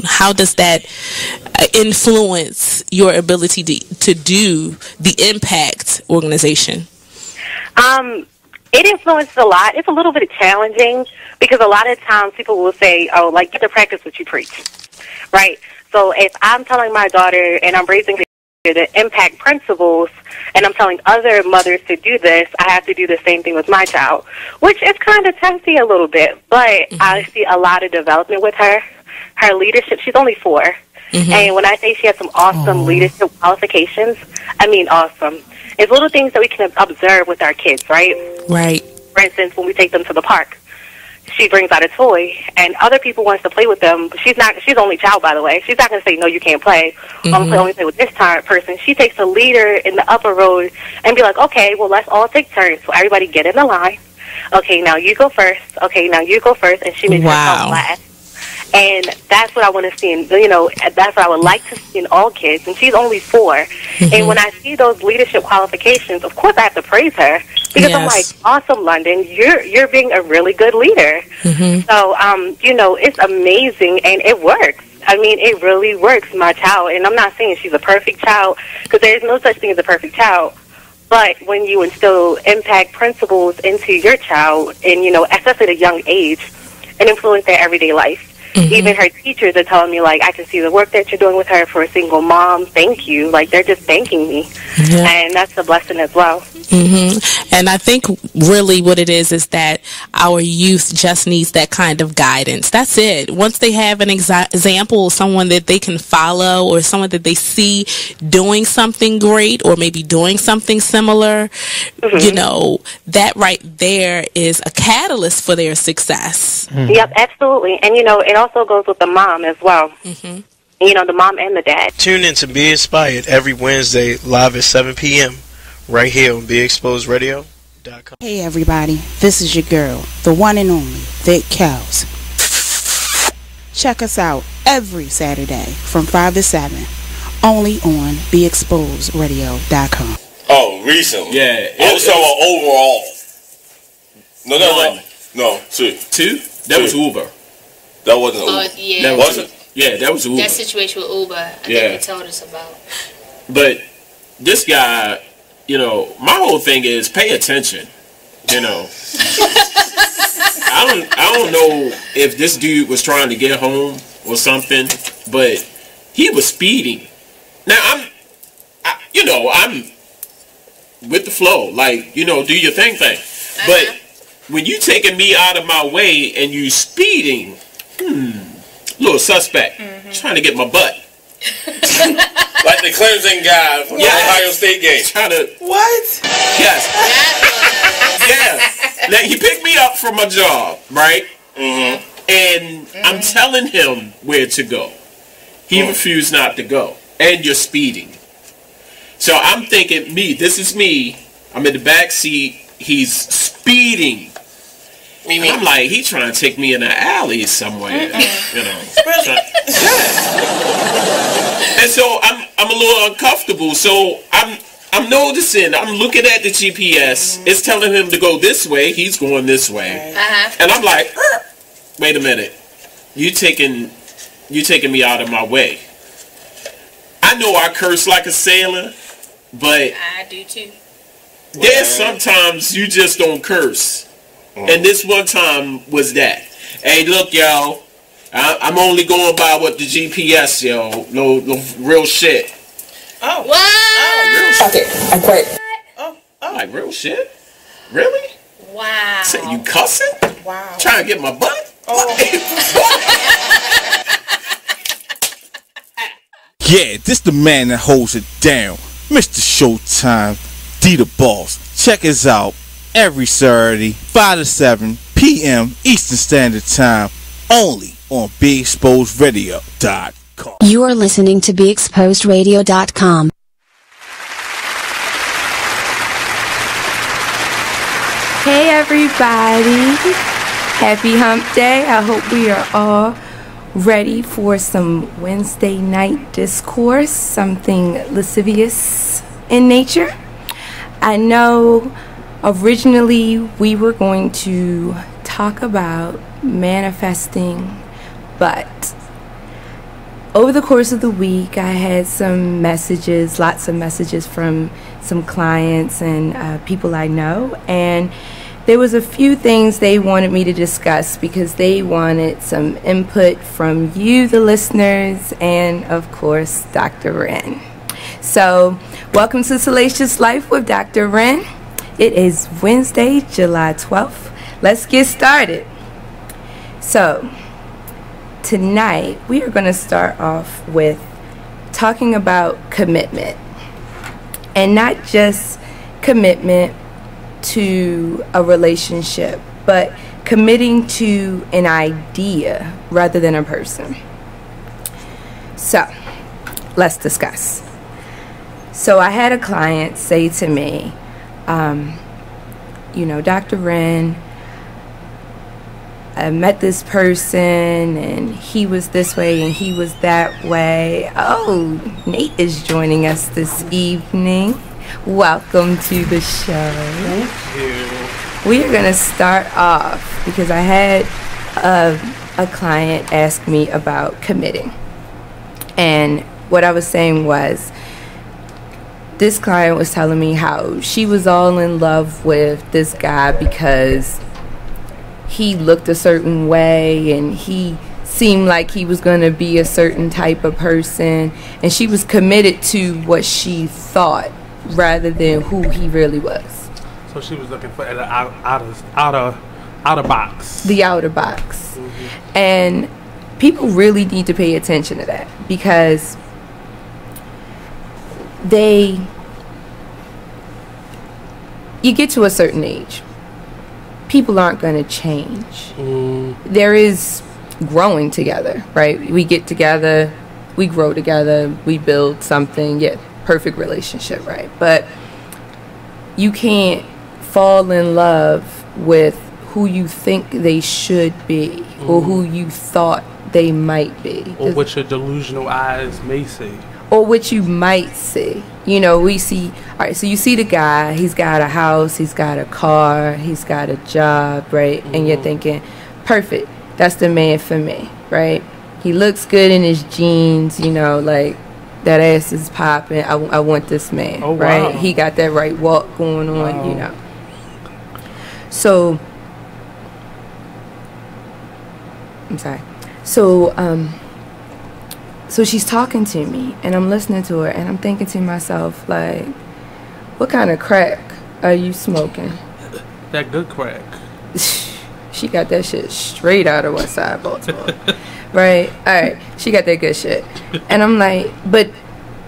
How does that influence your ability to do the Impact organization? It influences a lot. It's a little bit challenging because a lot of times people will say, oh, like, get to practice what you preach, right? So if I'm telling my daughter and I'm raising the Impact principles and I'm telling other mothers to do this, I have to do the same thing with my child, which is kind of testy a little bit, but I see a lot of development with her. Her leadership, she's only 4. And when I say she has some awesome leadership qualifications, I mean awesome. It's little things that we can observe with our kids, right? Right. For instance, when we take them to the park, she brings out a toy, and other people wants to play with them. But she's only child, by the way. She's not going to say, no, you can't play. Only play with this person. She takes the leader in the upper road and be like, okay, well, let's all take turns. So everybody get in the line. Okay, now you go first. Okay, now you go first. And she makes herself last. And that's what I want to see, that's what I would like to see in all kids. And she's only 4. And when I see those leadership qualifications, of course I have to praise her. Because I'm like, awesome, London, you're being a really good leader. So, it's amazing, and it works. I mean, it really works, my child. And I'm not saying she's a perfect child, because there's no such thing as a perfect child. But when you instill Impact principles into your child, and, especially at a young age, and influence their everyday life. Even her teachers are telling me, like, I can see the work that you're doing with her for a single mom. Thank you. Like, they're just thanking me. And that's a blessing as well. And I think really what it is that our youth just needs that kind of guidance. That's it. Once they have an example, someone that they can follow or someone that they see doing something great or maybe doing something similar, that right there is a catalyst for their success. Yep, absolutely. And, it also goes with the mom as well. The mom and the dad. Tune in to Be Inspired every Wednesday live at 7 p.m. right here on BeExposedRadio.com. Hey everybody, this is your girl, the one and only Vic Couser. Check us out every Saturday from 5 to 7, only on BeExposedRadio.com. Oh, recently? Yeah. I was talking about overall. No, 2. 2? That was Uber. That wasn't Uber. Yeah. That wasn't? Yeah, that was Uber. That situation with Uber, I think you told us about. But this guy, my whole thing is pay attention. I don't know if this dude was trying to get home or something, but he was speeding. Now I'm with the flow, like, do your thing. But when you taking me out of my way and you speeding, little suspect, trying to get my butt. Like the Clemson guy from the Ohio State game. Trying to... What? Yes. Now, he picked me up from my job, right? And I'm telling him where to go. He refused not to go. And you're speeding. So I'm thinking, this is me. I'm in the back seat. He's speeding. I'm like, he trying to take me in an alley somewhere, Really? And so I'm a little uncomfortable. So I'm noticing. I'm looking at the GPS. It's telling him to go this way. He's going this way, and I'm like, wait a minute. You taking me out of my way. I know I curse like a sailor, but I do too. There's sometimes you just don't curse. And this one time was that. Hey, look, y'all. I'm only going by what the GPS, yo. No real shit. Oh. What? Oh, real shit. Okay, I quit. Oh. Like real shit? Really? Wow. Say you cussing? Wow. Trying to get my butt? Yeah, this the man that holds it down. Mr. Showtime, D the Boss. Check us out every Saturday, 5 to 7 p.m. Eastern Standard Time, only on BeExposedRadio.com. You are listening to BeExposedRadio.com. Hey everybody, happy hump day. I hope we are all ready for some Wednesday night discourse, something lascivious in nature. I know originally we were going to talk about manifesting, but over the course of the week, I had some messages, lots of messages from some clients and people I know, and there was a few things they wanted me to discuss because they wanted some input from you, the listeners, and of course, Dr. Wren. So, welcome to Salacious Life with Dr. Wren. It is Wednesday, July 12th. Let's get started. So, tonight we are going to start off with talking about commitment. And not just commitment to a relationship, but committing to an idea rather than a person. So, let's discuss. So I had a client say to me, Dr. Wren, I met this person and he was this way and he was that way. Oh, Nate is joining us this evening. Welcome to the show. Thank you. We are going to start off because I had a client ask me about committing. And what I was saying was, this client was telling me how she was all in love with this guy because he looked a certain way and he seemed like he was going to be a certain type of person, and she was committed to what she thought rather than who he really was. So she was looking for the outer box. The outer box. Mm-hmm. And people really need to pay attention to that because you get to a certain age, people aren't going to change. There is growing together, right? We get together, we grow together, we build something. Yeah, perfect relationship, right? But you can't fall in love with who you think they should be or who you thought they might be. Or what your delusional eyes may see. Or what you might see. We see, all right, so you see the guy, he's got a house, he's got a car, he's got a job, right? And you're thinking, perfect, that's the man for me, right? He looks good in his jeans, like that ass is popping. I want this man, right? Wow. He got that right walk going on, wow. So, I'm sorry. So she's talking to me, and I'm listening to her, and I'm thinking to myself, like, what kind of crack are you smoking? That good crack. She got that shit straight out of West Side Baltimore. Right? All right. She got that good shit. And I'm like, but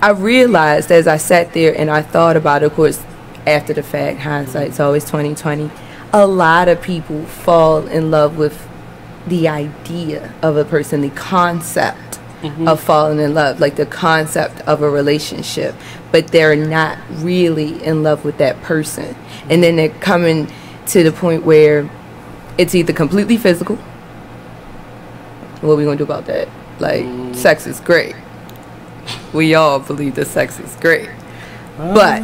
I realized as I sat there and I thought about it, of course, after the fact, hindsight's always 20/20, a lot of people fall in love with the idea of a person, the concept of falling in love, like the concept of a relationship, but they're not really in love with that person. And then they're coming to the point where it's either completely physical. What are we going to do about that? Like, sex is great. We all believe that sex is great. But,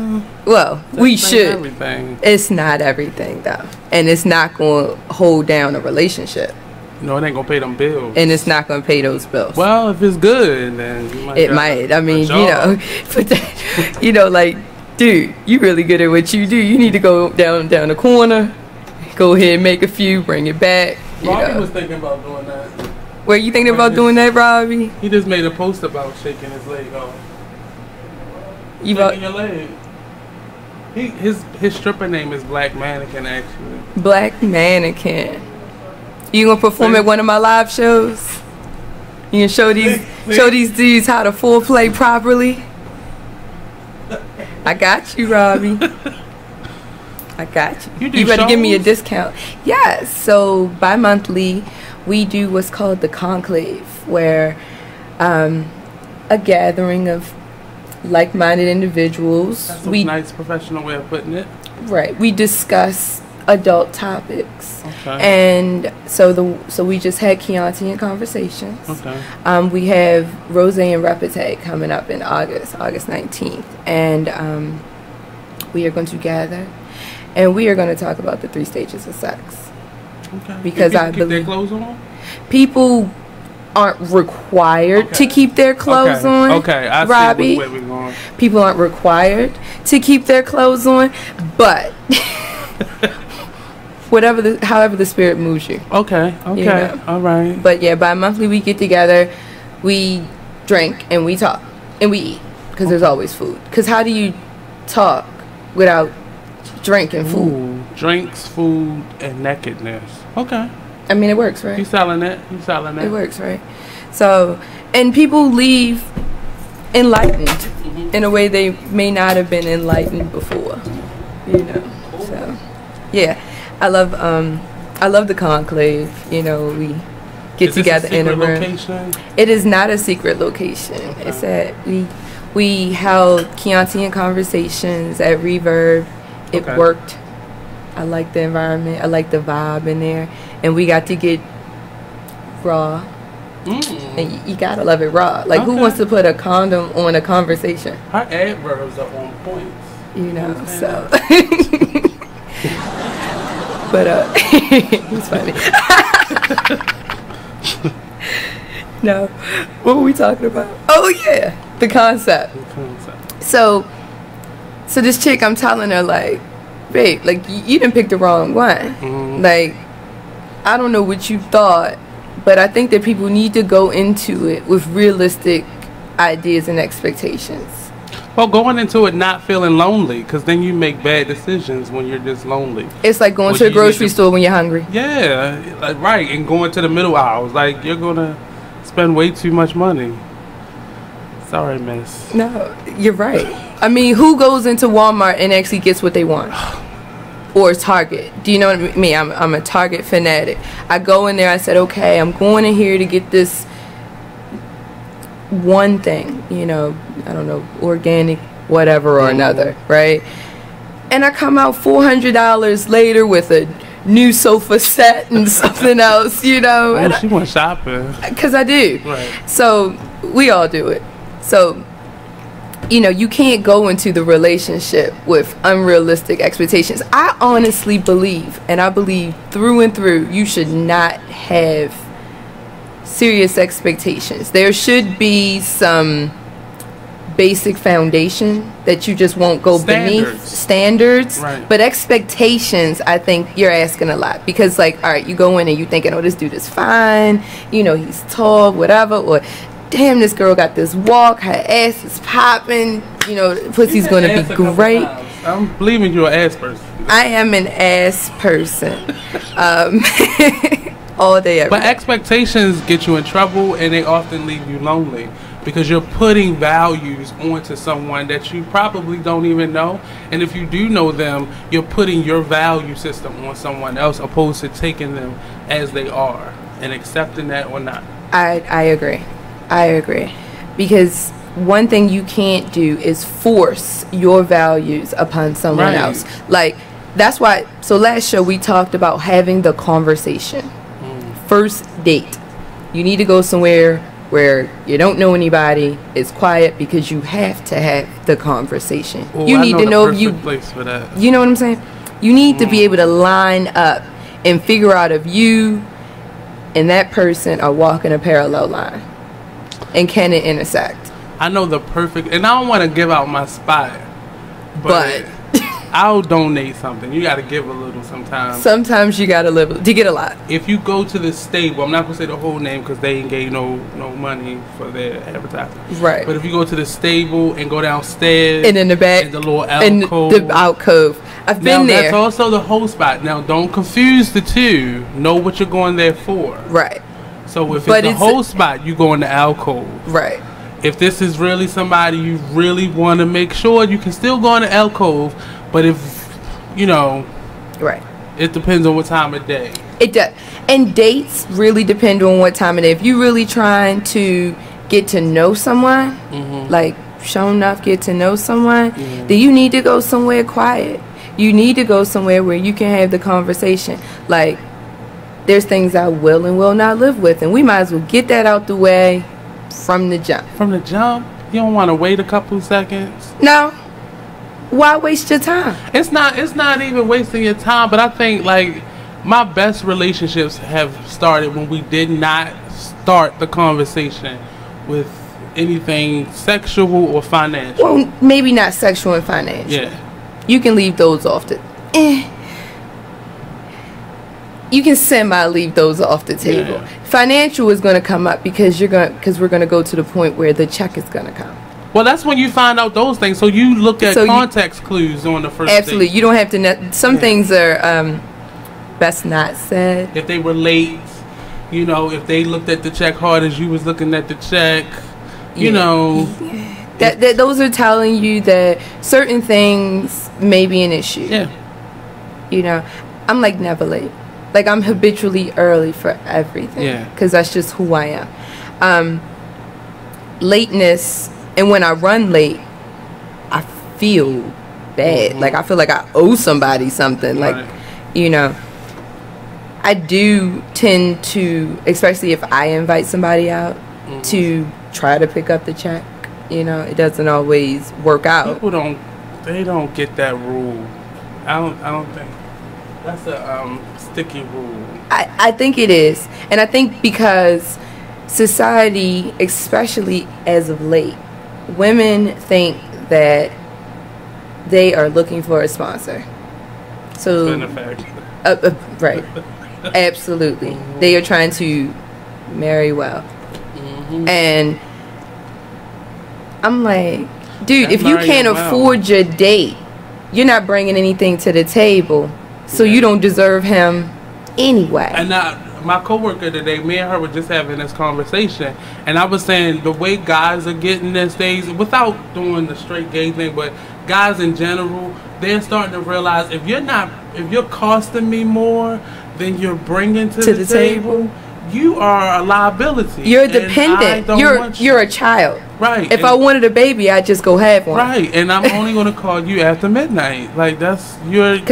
we should. Everything. It's not everything, though. And it's not going to hold down a relationship. No, it ain't gonna pay them bills. And it's not gonna pay those bills. Well, if it's good, then it might. I mean, but that, like, dude, you really good at what you do. You need to go down the corner, go ahead and make a few, bring it back. Robbie was thinking about doing that. Were you thinking about doing that, Robbie? He just made a post about shaking his leg off. Shaking your leg. His stripper name is Black Mannequin, actually. Black Mannequin. You gonna perform at one of my live shows? You gonna show these dudes how to foreplay properly? I got you, Robbie. I got you. You better give me a discount. Yes. So bi-monthly, we do what's called the conclave, where a gathering of like-minded individuals. That's a nice professional way of putting it. Right. We discuss adult topics. Okay. And so we just had Chianti conversations. Okay. We have Rose and Repete coming up in August 19th. And we are going to gather and we are going to talk about the 3 stages of sex. Okay. Because I believe their clothes on? People aren't required to keep their clothes on. Okay, I Robbie, see where we're going. People aren't required to keep their clothes on, but however the spirit moves you. Okay, You know? all right. But yeah, bi-monthly we get together, we drink and we talk and we eat because there's always food. Because how do you talk without drinking food? Ooh, drinks, food, and nakedness. Okay. I mean, it works, right? He's selling it. It works, right? So, and people leave enlightened in a way they may not have been enlightened before. You know. So, yeah, I love the conclave. You know, we get together in a room. Location? It is not a secret location. Okay. It's at we held Chianti and conversations at Reverb. It worked. I like the environment. I like the vibe in there. And we got to get raw. And you gotta love it raw. Like, who wants to put a condom on a conversation? Her adverbs are on point. You know, so. But, he's funny. No. What were we talking about? Oh, yeah. The concept. So this chick, I'm telling her, like, babe, like, you didn't pick the wrong one. Like, I don't know what you thought, but I think that people need to go into it with realistic ideas and expectations. Well, going into it not feeling lonely, because then you make bad decisions when you're just lonely. It's like going to the grocery store when you're hungry. Yeah, like, right, and going to the middle aisles. Like, you're going to spend way too much money. Sorry, miss. No, you're right. I mean, who goes into Walmart and actually gets what they want? Or Target? Do you know what I mean? I'm a Target fanatic. I go in there, I said, okay, I'm going in here to get this one thing, you know, I don't know, organic whatever or another, right? And I come out $400 later with a new sofa set and something else, you know. Oh, she went shopping. Because I do. Right. So we all do it. So, you know, you can't go into the relationship with unrealistic expectations. I honestly believe, and I believe through and through, you should not have serious expectations. There should be some basic foundation that you just won't go beneath. Standards. Right. But expectations, I think you're asking a lot. Because, like, all right, you go in and you thinking, oh, this dude is fine. You know, he's tall, whatever. Or, damn, this girl got this walk. Her ass is popping. You know, pussy's going to be great. I'm believing you're an ass person. I am an ass person. All day, every day. Expectations get you in trouble, and they often leave you lonely because you're putting values onto someone that you probably don't even know. And if you do know them, you're putting your value system on someone else opposed to taking them as they are and accepting that or not. I agree. Because one thing you can't do is force your values upon someone else. Like, that's why, so last show we talked about having the conversation. First date. You need to go somewhere where you don't know anybody. It's quiet because you have to have the conversation. Ooh, you need to know if you place for that. You know what I'm saying? You need to be able to line up and figure out if you and that person are walking a parallel line. And can it intersect? I know the perfect, and I don't want to give out my spot, but I'll donate something. You got to give a little sometimes. Sometimes you got to live to get a lot. If you go to the stable, I'm not going to say the whole name because they ain't gave no money for their advertising. Right. But if you go to the stable and go downstairs. And in the back. In the little alcove. In the alcove. I've been there. That's also the whole spot. Now, don't confuse the two. Know what you're going there for. Right. So if it's the whole spot, you go in the alcove. Right. If this is really somebody you really want to make sure, you can still go in the alcove. But if, you know, right, it depends on what time of day. It does. And dates really depend on what time of day. If you're really trying to get to know someone, like sure enough get to know someone, then you need to go somewhere quiet. You need to go somewhere where you can have the conversation. Like, there's things I will and will not live with. And we might as well get that out the way from the jump. From the jump? You don't want to wait a couple seconds? No. Why waste your time? It's not even wasting your time, but I think, like, my best relationships have started when we did not start the conversation with anything sexual or financial. Well, maybe not sexual and financial. Yeah. You can leave those off the... You can leave those off the table. Yeah. Financial is going to come up because we're going to go to the point where the check is going to come. Well, that's when you find out those things. So you look at context clues on the first absolutely. date. You don't have to... Some things are best not said. If they were late, you know, if they looked at the check hard as you was looking at the check, you know... That those are telling you that certain things may be an issue. Yeah. You know, I'm like never late. Like I'm habitually early for everything. Yeah. Because that's just who I am. Lateness, and when I run late, I feel bad. Mm-hmm. Like I feel like I owe somebody something. Right. Like, you know, I do tend to, especially if I invite somebody out, to try to pick up the check. You know, it doesn't always work out. People don't get that rule. I don't think that's a sticky rule. I think it is, and I think because society, especially as of late, women think that they are looking for a sponsor. So, right, absolutely, they are trying to marry well, and I'm like, dude, if you can't afford your date, you're not bringing anything to the table, so you don't deserve him anyway. And my coworker today, me and her were just having this conversation, and I was saying the way guys are getting these days, without doing the straight gay thing, but guys in general, they're starting to realize if you're costing me more than you're bringing to the table, you are a liability. You're dependent. You're a child. Right. If I wanted a baby, I'd just go have one. Right. And I'm only going to call you after midnight. Like because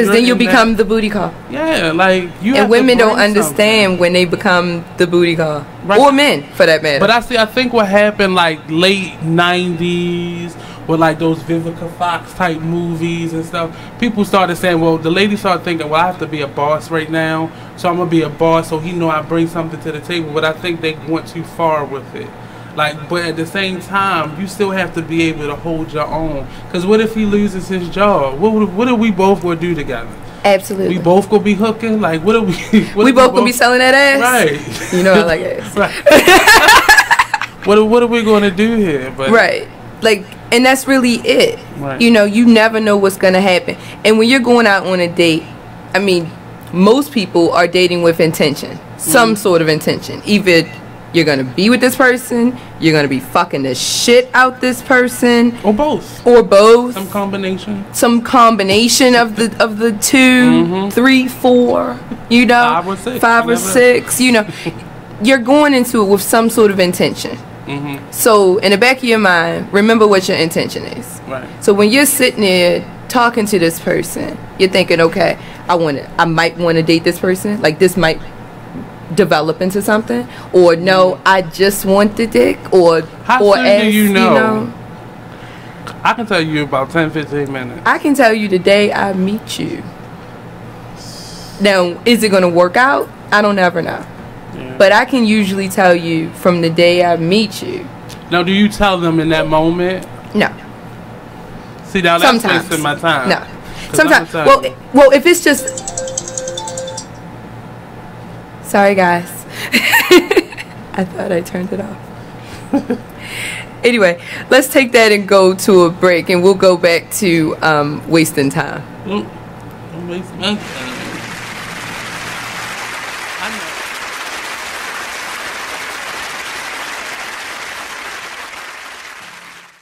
then you become the booty call. Yeah. Like you. And women don't understand when they become the booty call, right. Or men for that matter. But I think what happened like late '90s with like those Vivica Fox type movies and stuff, people started saying, well, the ladies started thinking, well, I have to be a boss right now, so I'm gonna be a boss, so he know I bring something to the table. But I think they went too far with it. Like, but at the same time, you still have to be able to hold your own. Because what if he loses his job? What are we both gonna do together? Absolutely. We both gonna be hooking. Like, what are we? We both gonna be selling that ass. Right. You know I like ass. Right. What are we gonna do here? But right. Like, and that's really it. Right. You know, you never know what's gonna happen. And when you're going out on a date, I mean, most people are dating with intention, some sort of intention. Either you're gonna be with this person, you're gonna be fucking the shit out this person, or both. Some combination of the two, 3, 4. You know, 5 or 6. You know, you're going into it with some sort of intention. So in the back of your mind, remember what your intention is. Right. So when you're sitting there talking to this person, you're thinking, okay, I might want to date this person. Like, this might develop into something, or no, I just want the dick, or how or soon as, do you know? I can tell you about 10-15 minutes. I can tell you the day I meet you. Now, is it going to work out? I don't ever know. Yeah. But I can usually tell you from the day I meet you. Now, do you tell them in that moment? No. See, now that's wasting my time. No. Sometimes. Well, if it's just... Sorry, guys. I thought I turned it off. Anyway, let's take that and go to a break, and we'll go back to wasting time. Don't waste my time.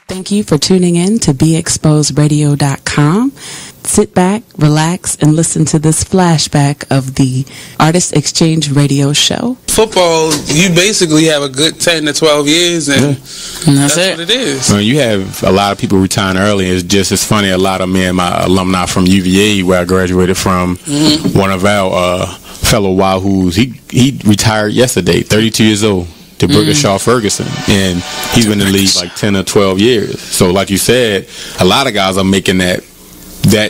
Thank you for tuning in to BeExposedRadio.com. Sit back, relax, and listen to this flashback of the Artist Exchange Radio Show. Football, you basically have a good 10 to 12 years, and that's what it is. Well, you have a lot of people retiring early. It's funny, a lot of me and my alumni from UVA, where I graduated from, one of our fellow Wahoos, he retired yesterday, 32 years old. To Shaw Ferguson, and he's been in the league like 10 or 12 years. So like you said, a lot of guys are making that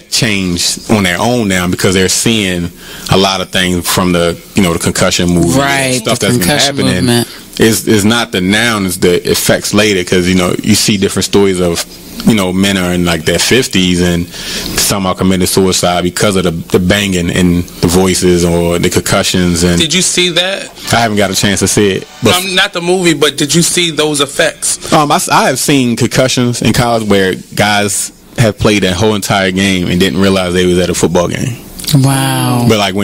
change on their own now, because they're seeing a lot of things from the concussion movement, right, stuff that's been happening, it's not the noun, it's the effects later, because you see different stories of men are in like their 50s and some are committing suicide because of the banging and the voices or the concussions. And did you see that? I haven't got a chance to see it. But not the movie, but did you see those effects? I have seen concussions in college where guys have played that whole entire game and didn't realize they was at a football game. Wow. But like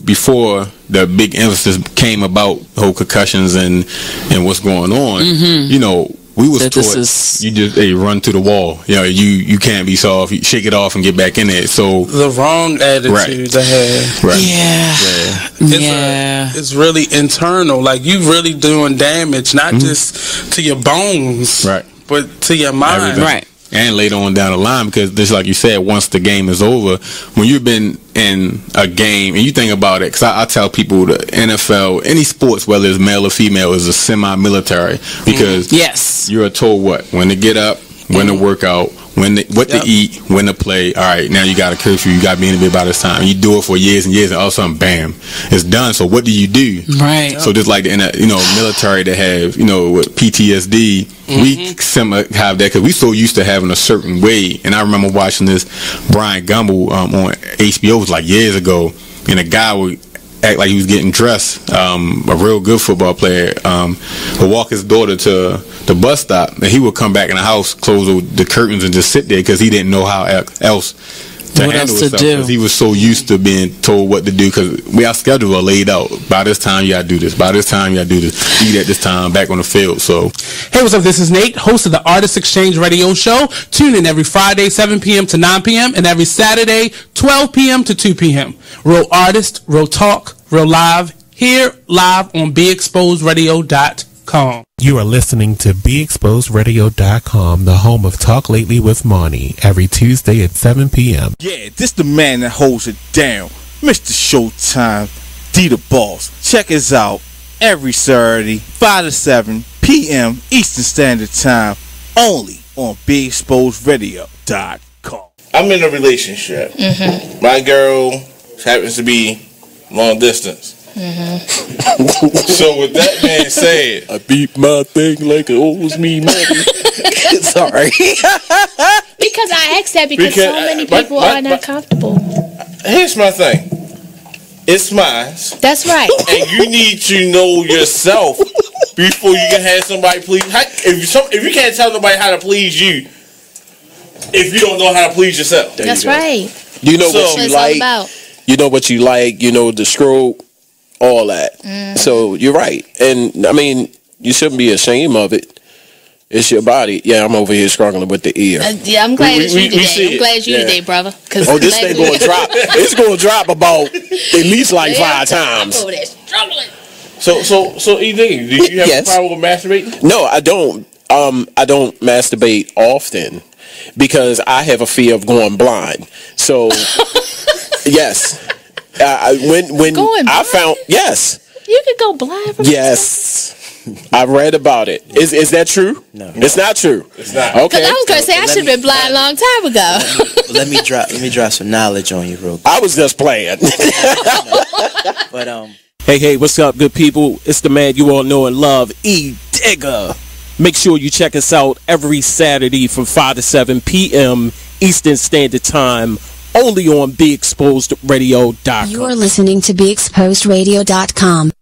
before the big emphasis came about whole concussions and what's going on, we was taught you just run to the wall. You can't be soft. You shake it off and get back in it. So the wrong attitude to have. Right. Yeah. It's really internal. Like you really doing damage, not just to your bones, right, but to your mind. Everything. Right. And later on down the line, because just like you said, once the game is over, when you've been in a game and you think about it, because I tell people the NFL, any sports, whether it's male or female, is a semi-military, because you're told when to get up, when to work out, what to eat, when to play. All right, now you got a curfew, you got to be in the bed by this time. You do it for years and years, and all of a sudden, bam, it's done. So what do you do? Right. So just like in a military that have with PTSD, we have that because we so used to having a certain way. And I remember watching this Brian Gumbel on HBO, it was like years ago, and a guy would act like he was getting dressed, a real good football player, would walk his daughter to the bus stop, and he would come back in the house, close the curtains, and just sit there because he didn't know how else to handle himself, because he was so used to being told what to do, because our schedule are laid out. By this time you gotta do this, by this time you gotta do this, eat at this time, back on the field. So hey, what's up, this is Nate, host of the Artist Exchange Radio Show. Tune in every Friday 7 p.m. to 9 p.m. and every Saturday 12 p.m. to 2 p.m. Real artist, real talk, real live, here live on BeExposedRadio.com. You are listening to BeExposedRadio.com, the home of Talk Lately with Monty, every Tuesday at 7 p.m. Yeah, this the man that holds it down, Mr. Showtime, D the Boss. Check us out every Saturday, 5 to 7 p.m. Eastern Standard Time, only on BeExposedRadio.com. I'm in a relationship. My girl happens to be long distance. So with that being said, I beat my thing like it owes me money. Sorry. Because I asked that because so many people are not comfortable. Here's my thing. It's mine. That's right. And you need to know yourself before you can have somebody please. If you can't tell nobody how to please you, if you don't know how to please yourself. That's right. You know what you like. You know what you like. You know the stroke. All that. So you're right. And I mean, you shouldn't be ashamed of it. It's your body. Yeah, I'm over here struggling with the ear. Yeah, I'm glad it's you today. I'm glad it's you today, brother. Oh, this thing going to drop. It's going to drop about at least like 5 times. I'm over there struggling. So ED, do you have a problem with masturbating? No, I don't. I don't masturbate often because I have a fear of going blind. So, yes. When I found you could go blind from I read about it. Is that true? No, it's not true. It's not. Okay. Because I was gonna say I should have been blind a long time ago. Let me drop some knowledge on you real quick. I was just playing. But Hey, what's up, good people? It's the man you all know and love, E Digger. Make sure you check us out every Saturday from 5 to 7 p.m. Eastern Standard Time, only on BeExposedRadio.com. You are listening to BeExposedRadio.com.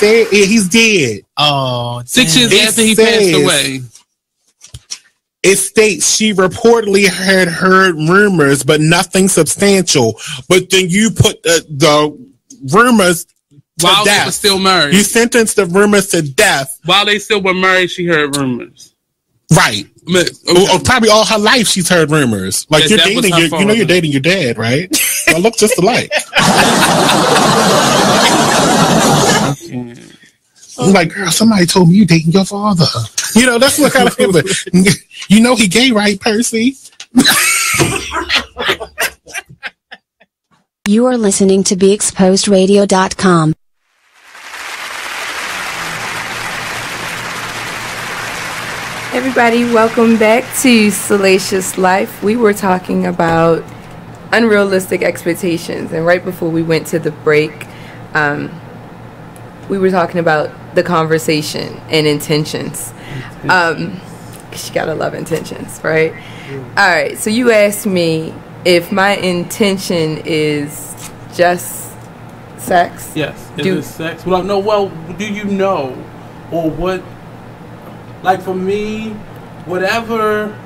He's dead. Oh, 6 years after he passed away. It states she reportedly had heard rumors, but nothing substantial. But then you put the rumors to while death. They were still married. You sentenced the rumors to death. While they still were married, she heard rumors. Right. Okay. Probably all her life she's heard rumors. Like you're dating, you're dating your dad, right? Y'all look just alike. I'm like, girl, somebody told me you dating your father. You know, that's what kind of thing. You know he gay, right, Percy? You are listening to BeExposedRadio.com. Everybody, welcome back to Salacious Life. We were talking about unrealistic expectations, and right before we went to the break, we were talking about the conversation and intentions. You gotta love intentions, right? All right, so you asked me if my intention is just sex. Yes. Is it sex? Well, no. Well, do you know, or what? Like for me, whatever.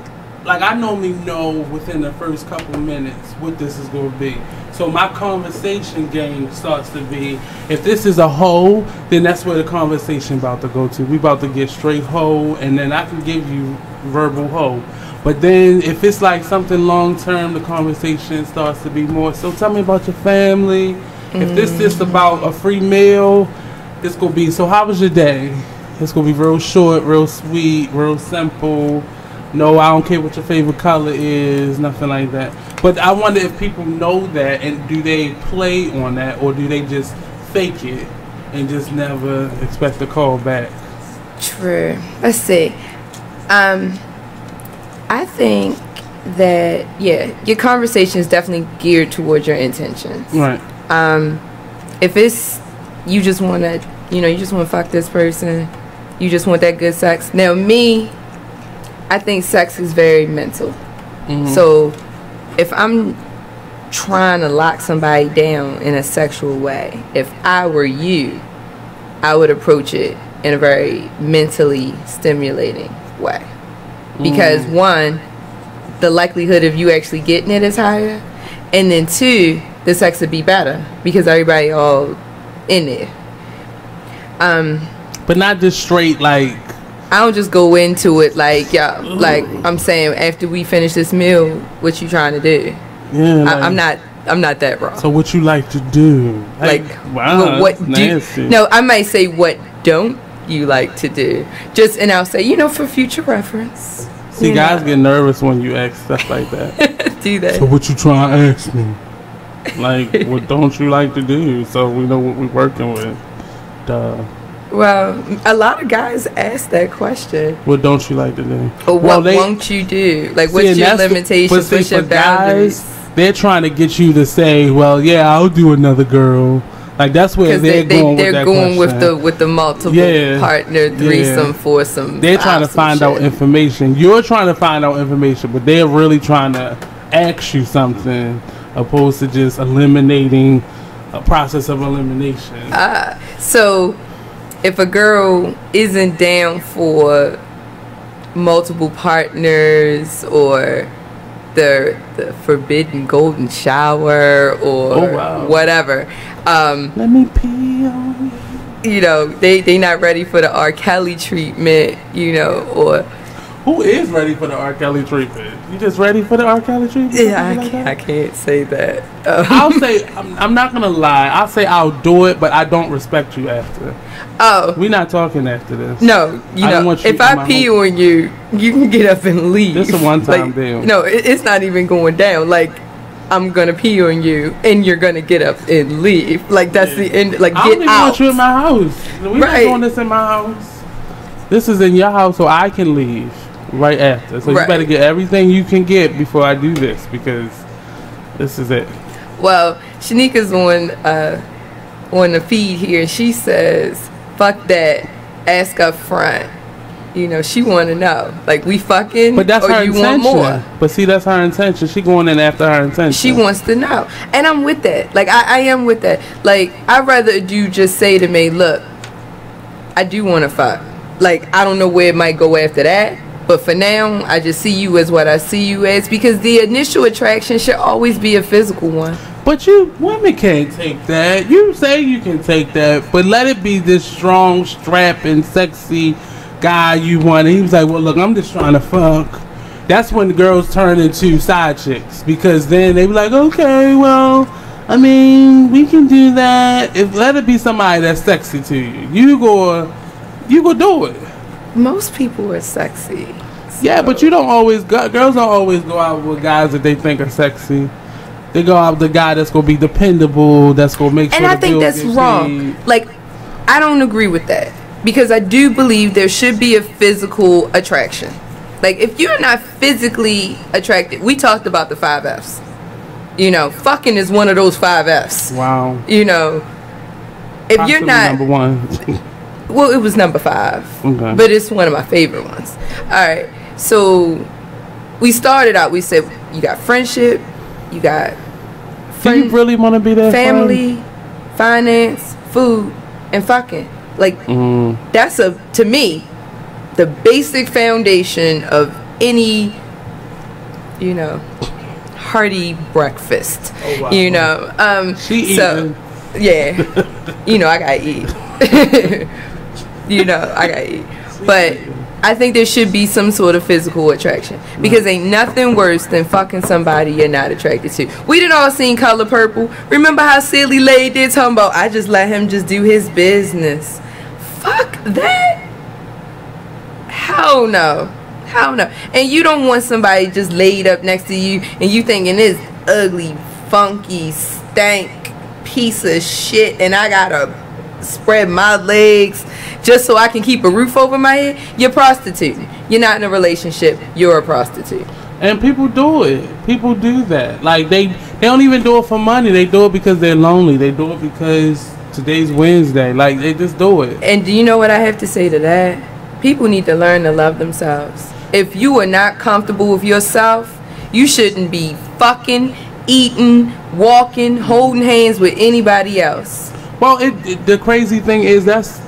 Like I normally know within the first couple minutes what this is going to be. So my conversation game starts to be, if this is a hoe, then that's where the conversation about to go to. We about to get straight hoe, and then I can give you verbal hoe. But then if it's like something long term, the conversation starts to be more. So tell me about your family. If this is about a free meal, it's gonna be. So how was your day? It's gonna be real short, real sweet, real simple. No, I don't care what your favorite color is, nothing like that. But I wonder if people know that, and do they play on that, or do they just fake it and just never expect a call back? True. Let's see. I think that, your conversation is definitely geared towards your intentions. Right. If it's, you just want to, you just want to fuck this person, you just want that good sex. Now, me, I think sex is very mental. So if I'm trying to lock somebody down in a sexual way, if I were you, I would approach it in a very mentally stimulating way. Because one, the likelihood of you actually getting it is higher, and then two, the sex would be better because everybody all in there. But not just straight like. I don't just go into it like, like I'm saying, after we finish this meal, what you trying to do? Yeah, like, I'm not that raw. So what you like to do? Like, wow, what nasty. No, I might say, what don't you like to do? And I'll say, for future reference. See, guys get nervous when you ask stuff like that. Do that. So what you trying to ask me? Like, what don't you like to do? So we know what we're working with. Duh. Well, a lot of guys ask that question. What don't you like to do? Or what won't you do? Like, what's your limitations? What's your boundaries? Guys, they're trying to get you to say, well, yeah, I'll do another girl. Like, that's where they're going with that They're going with the multiple partner, threesome, foursome. They're trying to find out information. You're trying to find out information, but they're really trying to ask you something, opposed to just eliminating a process of elimination. So if a girl isn't down for multiple partners or the forbidden golden shower or whatever, let me pee on you. They not ready for the R. Kelly treatment, or who is ready for the R. Kelly treatment? You just ready for the R. Kelly treatment? Yeah, I can't say that. I'll say I'm not gonna lie. I'll say I'll do it, but I don't respect you after. Oh, we're not talking after this. No, if I pee on you, you can get up and leave. This is a one-time deal. No, it's not even going down. Like, I'm gonna pee on you, and you're gonna get up and leave. Like, that's the end. Like, I don't even want you in my house. We're not doing this in my house. This is in your house, so I can leave right after. So you better get everything you can get before I do this, because this is it. Well, Shanika's on the feed here. She says, "Fuck that. Ask up front." She want to know, like, we fucking, but that's or her you intention. Want more? But see, that's her intention. She going in after her intention. She wants to know, and I'm with that. Like, I am with that. Like, I'd rather you just say to me, "Look, I do want to fuck." Like, I don't know where it might go after that, but for now, I just see you as what I see you as, because the initial attraction should always be a physical one. But women can't take that. You say you can take that, but let it be this strong, strapping, sexy guy you want. And he was like, well, look, I'm just trying to fuck. That's when the girls turn into side chicks, because then they be like, okay, well, I mean, we can do that. Let it be somebody that's sexy to you. You go do it. Most people are sexy. So. Yeah, but girls don't always go out with guys that they think are sexy. They go out with the guy that's gonna be dependable, that's gonna make sure. And I think that's wrong. Like, I don't agree with that, because I do believe there should be a physical attraction. Like, if you're not physically attracted, we talked about the 5 Fs. Fucking is one of those 5 Fs. Wow. if you're not number one. Well, it was number 5. Okay. But it's one of my favorite ones. All right. So we started out, we said you got friendship, you got Do you really want to be that family, finance, food, and fucking. Like, that's to me, the basic foundation of any, hearty breakfast. Oh, wow. Yeah, I gotta eat. I gotta eat. But I think there should be some sort of physical attraction, because ain't nothing worse than fucking somebody you're not attracted to. We done all seen Color Purple. Remember how silly Lady did talking about, I just let him just do his business. Fuck that. Hell no. And you don't want somebody just laid up next to you and you thinking this ugly, funky, stank piece of shit and I gotta spread my legs just so I can keep a roof over my head. You're prostituting. You're not in a relationship. You're a prostitute. And people do it. People do that. Like they don't even do it for money. They do it because they're lonely. They do it because today's Wednesday. Like they just do it. And do you know what I have to say to that? People need to learn to love themselves. If you are not comfortable with yourself, you shouldn't be fucking, eating, walking, holding hands with anybody else. Well, the crazy thing is that's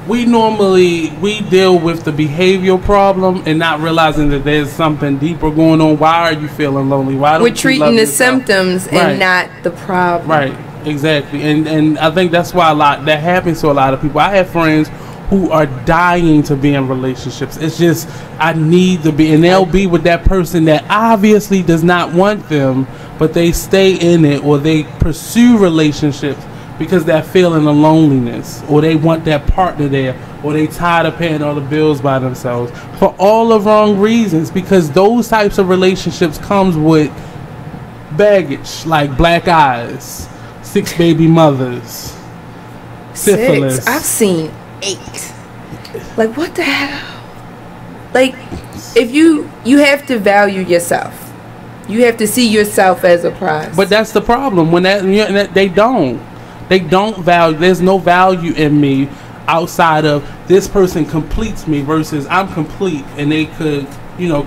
we deal with the behavioral problem and not realizing that there's something deeper going on. Why are you feeling lonely? Why don't we're treating the symptoms and not the problem? Right, exactly. And I think that's why that happens to a lot of people. I have friends who are dying to be in relationships. It's just, I need to be, and they'll be with that person that obviously does not want them, but they stay in it, or they pursue relationships because they're feeling the loneliness, or they want that partner there, or they tired of paying all the bills by themselves for all the wrong reasons, because those types of relationships comes with baggage, like black eyes, 6 baby mothers, syphilis. 6? I've seen 8. Like, what the hell? Like, if you have to value yourself. You have to see yourself as a prize. But that's the problem. When they don't value. There's no value in me outside of this person completes me versus I'm complete, and they could,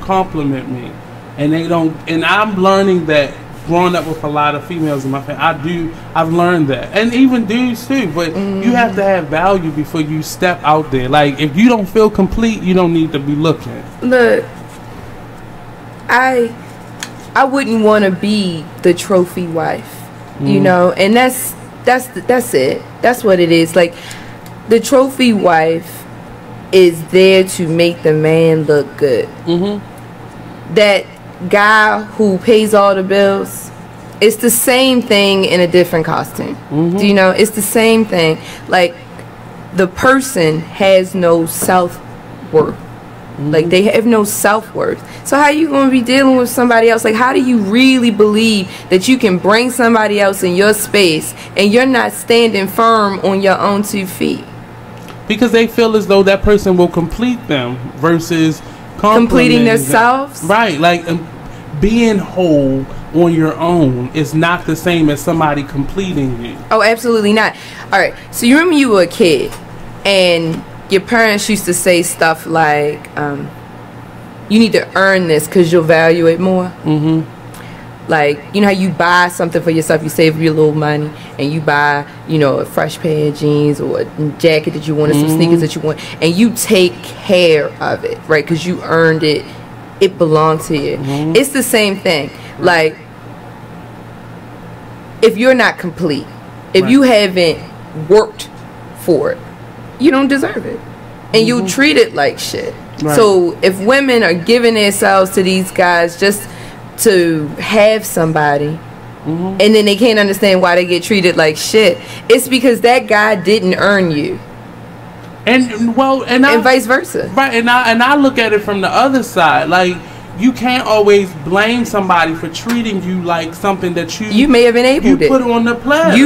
compliment me, and they don't. And I'm learning that growing up with a lot of females in my family. I've learned that, and even dudes too. But you have to have value before you step out there. Like, if you don't feel complete, you don't need to be looking. Look, I wouldn't want to be the trophy wife, and that's it. That's what it is. Like, the trophy wife is there to make the man look good. That guy who pays all the bills, it's the same thing in a different costume. Do you know? It's the same thing. Like, the person has no self-worth. Like, they have no self-worth. So how you going to be dealing with somebody else? Like, how do you really believe that you can bring somebody else in your space and you're not standing firm on your own 2 feet? Because they feel as though that person will complete them versus completing themselves. Right. Like, being whole on your own is not the same as somebody completing you. Oh, absolutely not. All right. So you remember you were a kid and your parents used to say stuff like, you need to earn this because you'll value it more. Like, you know how you buy something for yourself, you save your little money, and you buy, a fresh pair of jeans or a jacket that you want, or some sneakers that you want, and you take care of it, right? Because you earned it. It belongs to you. It's the same thing. Like, if you're not complete, if you haven't worked for it, you don't deserve it, and you treat it like shit. So if women are giving themselves to these guys just to have somebody, and then they can't understand why they get treated like shit, it's because that guy didn't earn you. And vice versa. Right. And I look at it from the other side. Like, you can't always blame somebody for treating you like something that you may have enabled you put on the platter.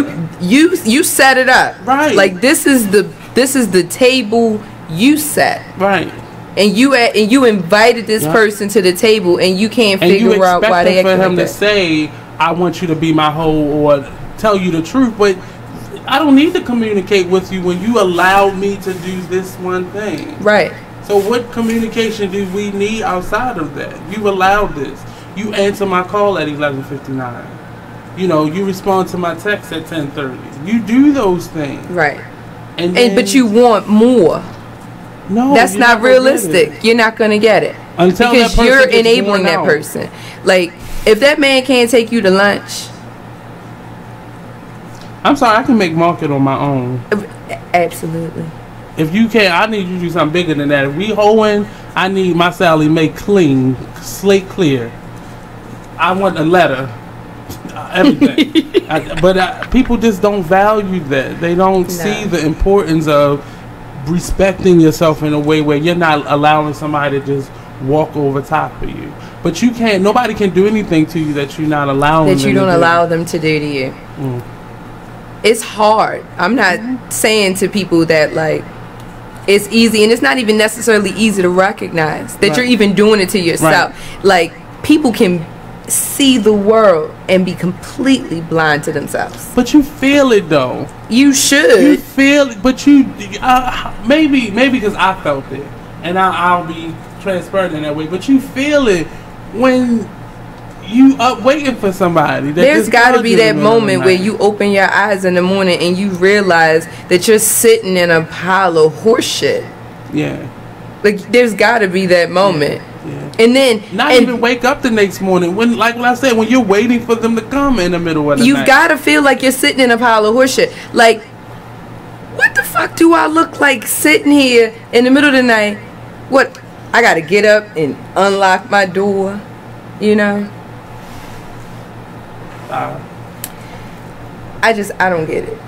You set it up. Right. Like, this is the table you set. Right. And you invited this person to the table, and you can't figure out why they acting for him like to say, I want you to be my hoe, or tell you the truth. But I don't need to communicate with you when you allowed me to do this one thing. Right. So what communication do we need outside of that? You allowed this. You answer my call at 11:59. You know, you respond to my text at 10:30. You do those things. Right. And but you want more. No, that's not realistic. You're not gonna get it until because that you're person gets enabling worn that out. person. Like if that man can't take you to lunch, I'm sorry, I can make market on my own. Absolutely. If you can't, I need you to do something bigger than that. If we hoeing, I need my Sally made clean, slate clear. I want a letter, everything. But people just don't value that. They don't see the importance of respecting yourself in a way where you're not allowing somebody to just walk over top of you. But you can't. Nobody can do anything to you that you're not allowing. That you don't allow them to do to you. Mm. It's hard. I'm not saying to people that like it's easy, and it's not even necessarily easy to recognize that you're even doing it to yourself. Like people can see the world and be completely blind to themselves. But you feel it though. You should. You feel it, but you maybe because I felt it, and I'll be transparent in that way. But you feel it when you up waiting for somebody. There's got to be that moment where you open your eyes in the morning and you realize that you're sitting in a pile of horse shit. Yeah. Like there's got to be that moment. Yeah. And then even wake up the next morning when I said, when you're waiting for them to come in the middle of the night. You've got to feel like you're sitting in a pile of horse shit. Like, what the fuck do I look like sitting here in the middle of the night? What? I got to get up and unlock my door, you know? I don't get it.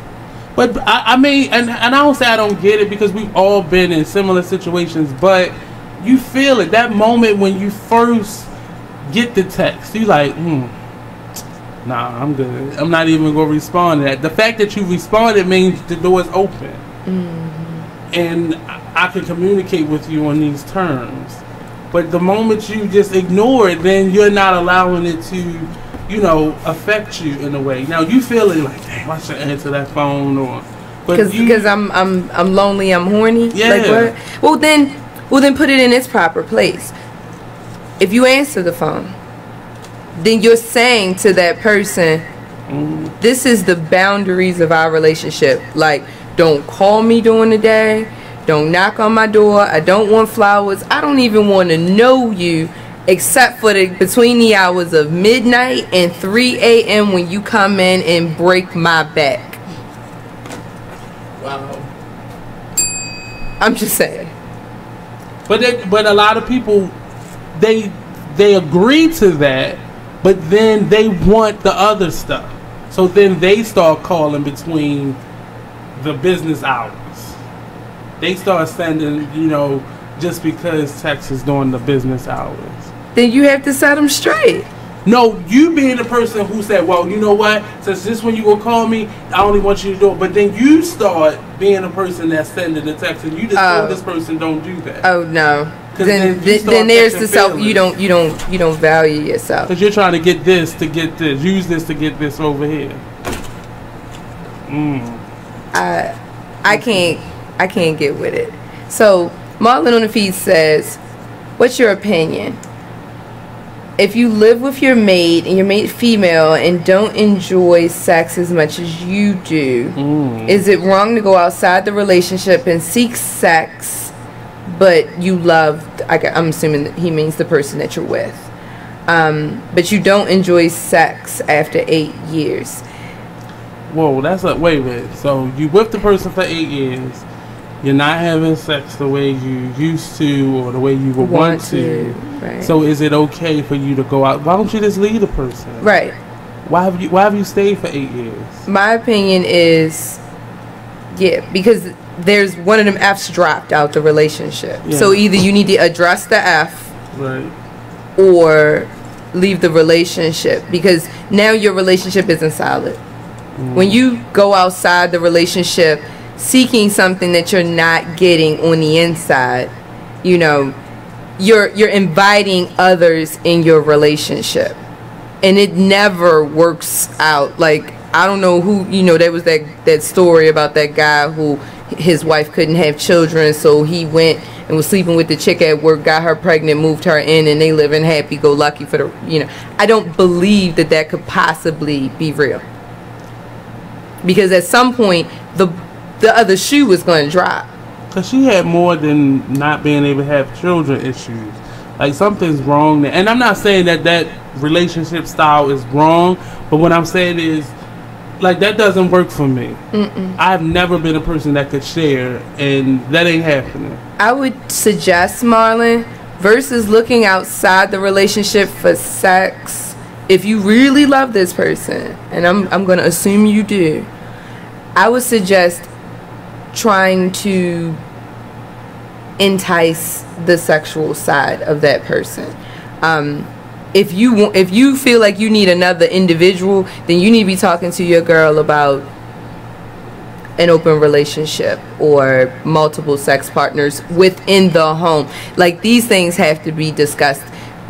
But I mean, and I don't say I don't get it because we've all been in similar situations, but you feel it. That moment when you first get the text, you like, nah, I'm good. I'm not even going to respond to that. The fact that you responded means the door is open. Mm-hmm. And I can communicate with you on these terms. But the moment you just ignore it, then you're not allowing it to, affect you in a way. Now you feel it like, damn, I should answer that phone, or because I'm lonely, I'm horny. Yeah. Like what? Well then put it in its proper place. If you answer the phone, then you're saying to that person, this is the boundaries of our relationship. Like, don't call me during the day. Don't knock on my door. I don't want flowers. I don't even want to know you except for between the hours of midnight and 3 a.m. when you come in and break my back. Wow. I'm just saying. But a lot of people, they agree to that, but then they want the other stuff. So then they start calling between the business hours. They start sending, just because text is during the business hours. Then you have to set them straight. No, you being the person who said, well, you know what? Since this when you will call me, I only want you to do it. But then you start being the person that's sending the text, and you just told this person don't do that. Oh no. Then there's the self. You don't value yourself. Because you're trying to get this to get this. Use this to get this over here. I can't get with it. So Marlon on the feed says, what's your opinion? If you live with your mate and your mate female and don't enjoy sex as much as you do, is it wrong to go outside the relationship and seek sex, but you love, I'm assuming that he means the person that you're with, but you don't enjoy sex after 8 years? Whoa, that's like, wait a minute. So you with the person for 8 years, you're not having sex the way you used to or the way you would want to. Right. So is it okay for you to go out? Why don't you just leave the person? Right. Why have you stayed for 8 years? My opinion is, because there's one of them F's dropped out the relationship. Yeah. So either you need to address the F, right, or leave the relationship, because now your relationship isn't solid. When you go outside the relationship seeking something that you're not getting on the inside, you're inviting others in your relationship, and it never works out. Like, I don't know who, there was that story about that guy who his wife couldn't have children, so he went and was sleeping with the chick at work, got her pregnant, moved her in, and they live in happy-go-lucky for the, I don't believe that could possibly be real. Because at some point, the other shoe was going to drop. Because she had more than not being able to have children issues. Like, something's wrong there. And I'm not saying that relationship style is wrong, but what I'm saying is, like, that doesn't work for me. I've never been a person that could share, and that ain't happening. I would suggest, Marlon, versus looking outside the relationship for sex, if you really love this person, and I'm going to assume you do, I would suggest trying to entice the sexual side of that person. If you feel like you need another individual, then you need to be talking to your girl about an open relationship or multiple sex partners within the home. Like, these things have to be discussed.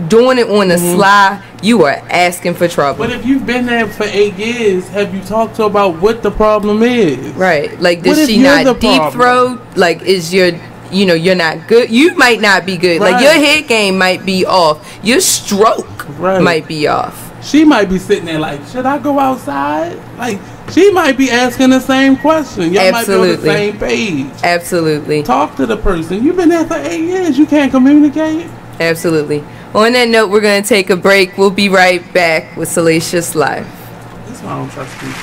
Doing it on the sly, you are asking for trouble. But if you've been there for 8 years, have you talked to her about what the problem is? Right. Like, does she not deep throat? Like, is your, you're not good. You might not be good. Right. Like, your head game might be off. Your stroke might be off. She might be sitting there like, should I go outside? Like, she might be asking the same question. Y'all might be on the same page. Absolutely. Talk to the person. You've been there for 8 years. You can't communicate. Absolutely. On that note, we're going to take a break. We'll be right back with Salacious Live. That's why I don't trust people.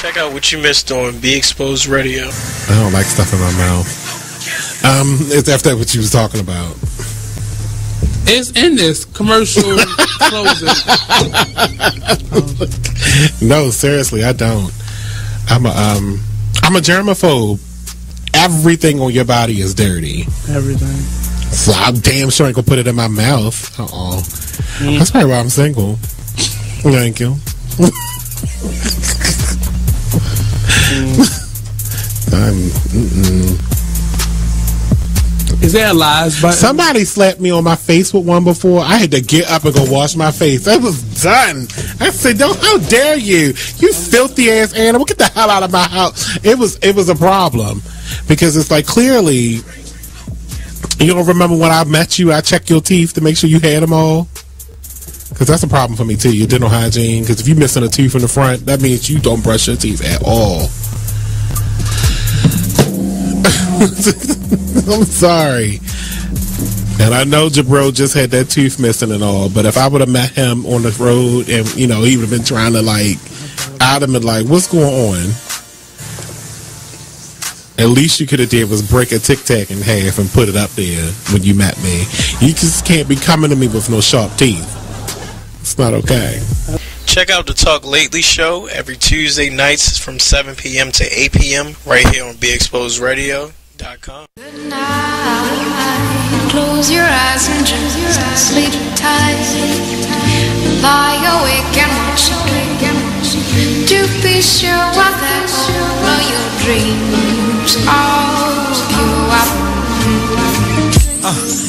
Check out what you missed on Be Exposed Radio. I don't like stuff in my mouth. It's after what you was talking about. It's in this commercial closing. No, seriously, I don't. I'm a germaphobe. Everything on your body is dirty. Everything. So I'm damn sure I ain't gonna put it in my mouth. That's probably why I'm single. Thank you. Is there a lies button? Somebody slapped me on my face with one before. I had to get up and go wash my face. It was done. I said, how dare you filthy ass animal, get the hell out of my house. It was a problem because it's like, clearly you don't remember when I met you, I checked your teeth to make sure you had them all, because that's a problem for me too, your dental hygiene. Because if you're missing a tooth in the front, that means you don't brush your teeth at all. I'm sorry. And I know Jabril just had that tooth missing and all, but if I would have met him on the road and, he would have been trying to, like, adamant, like, what's going on? At least you could have did was break a Tic Tac in half and put it up there when you met me. You just can't be coming to me with no sharp teeth. It's not okay. Check out the Talk Lately show every Tuesday nights from 7 p.m. to 8 p.m. right here on BeExposedRadio.com. Good night. Close your eyes and just sleep tight. Lie awake and watch to be sure that all your dreams are pure.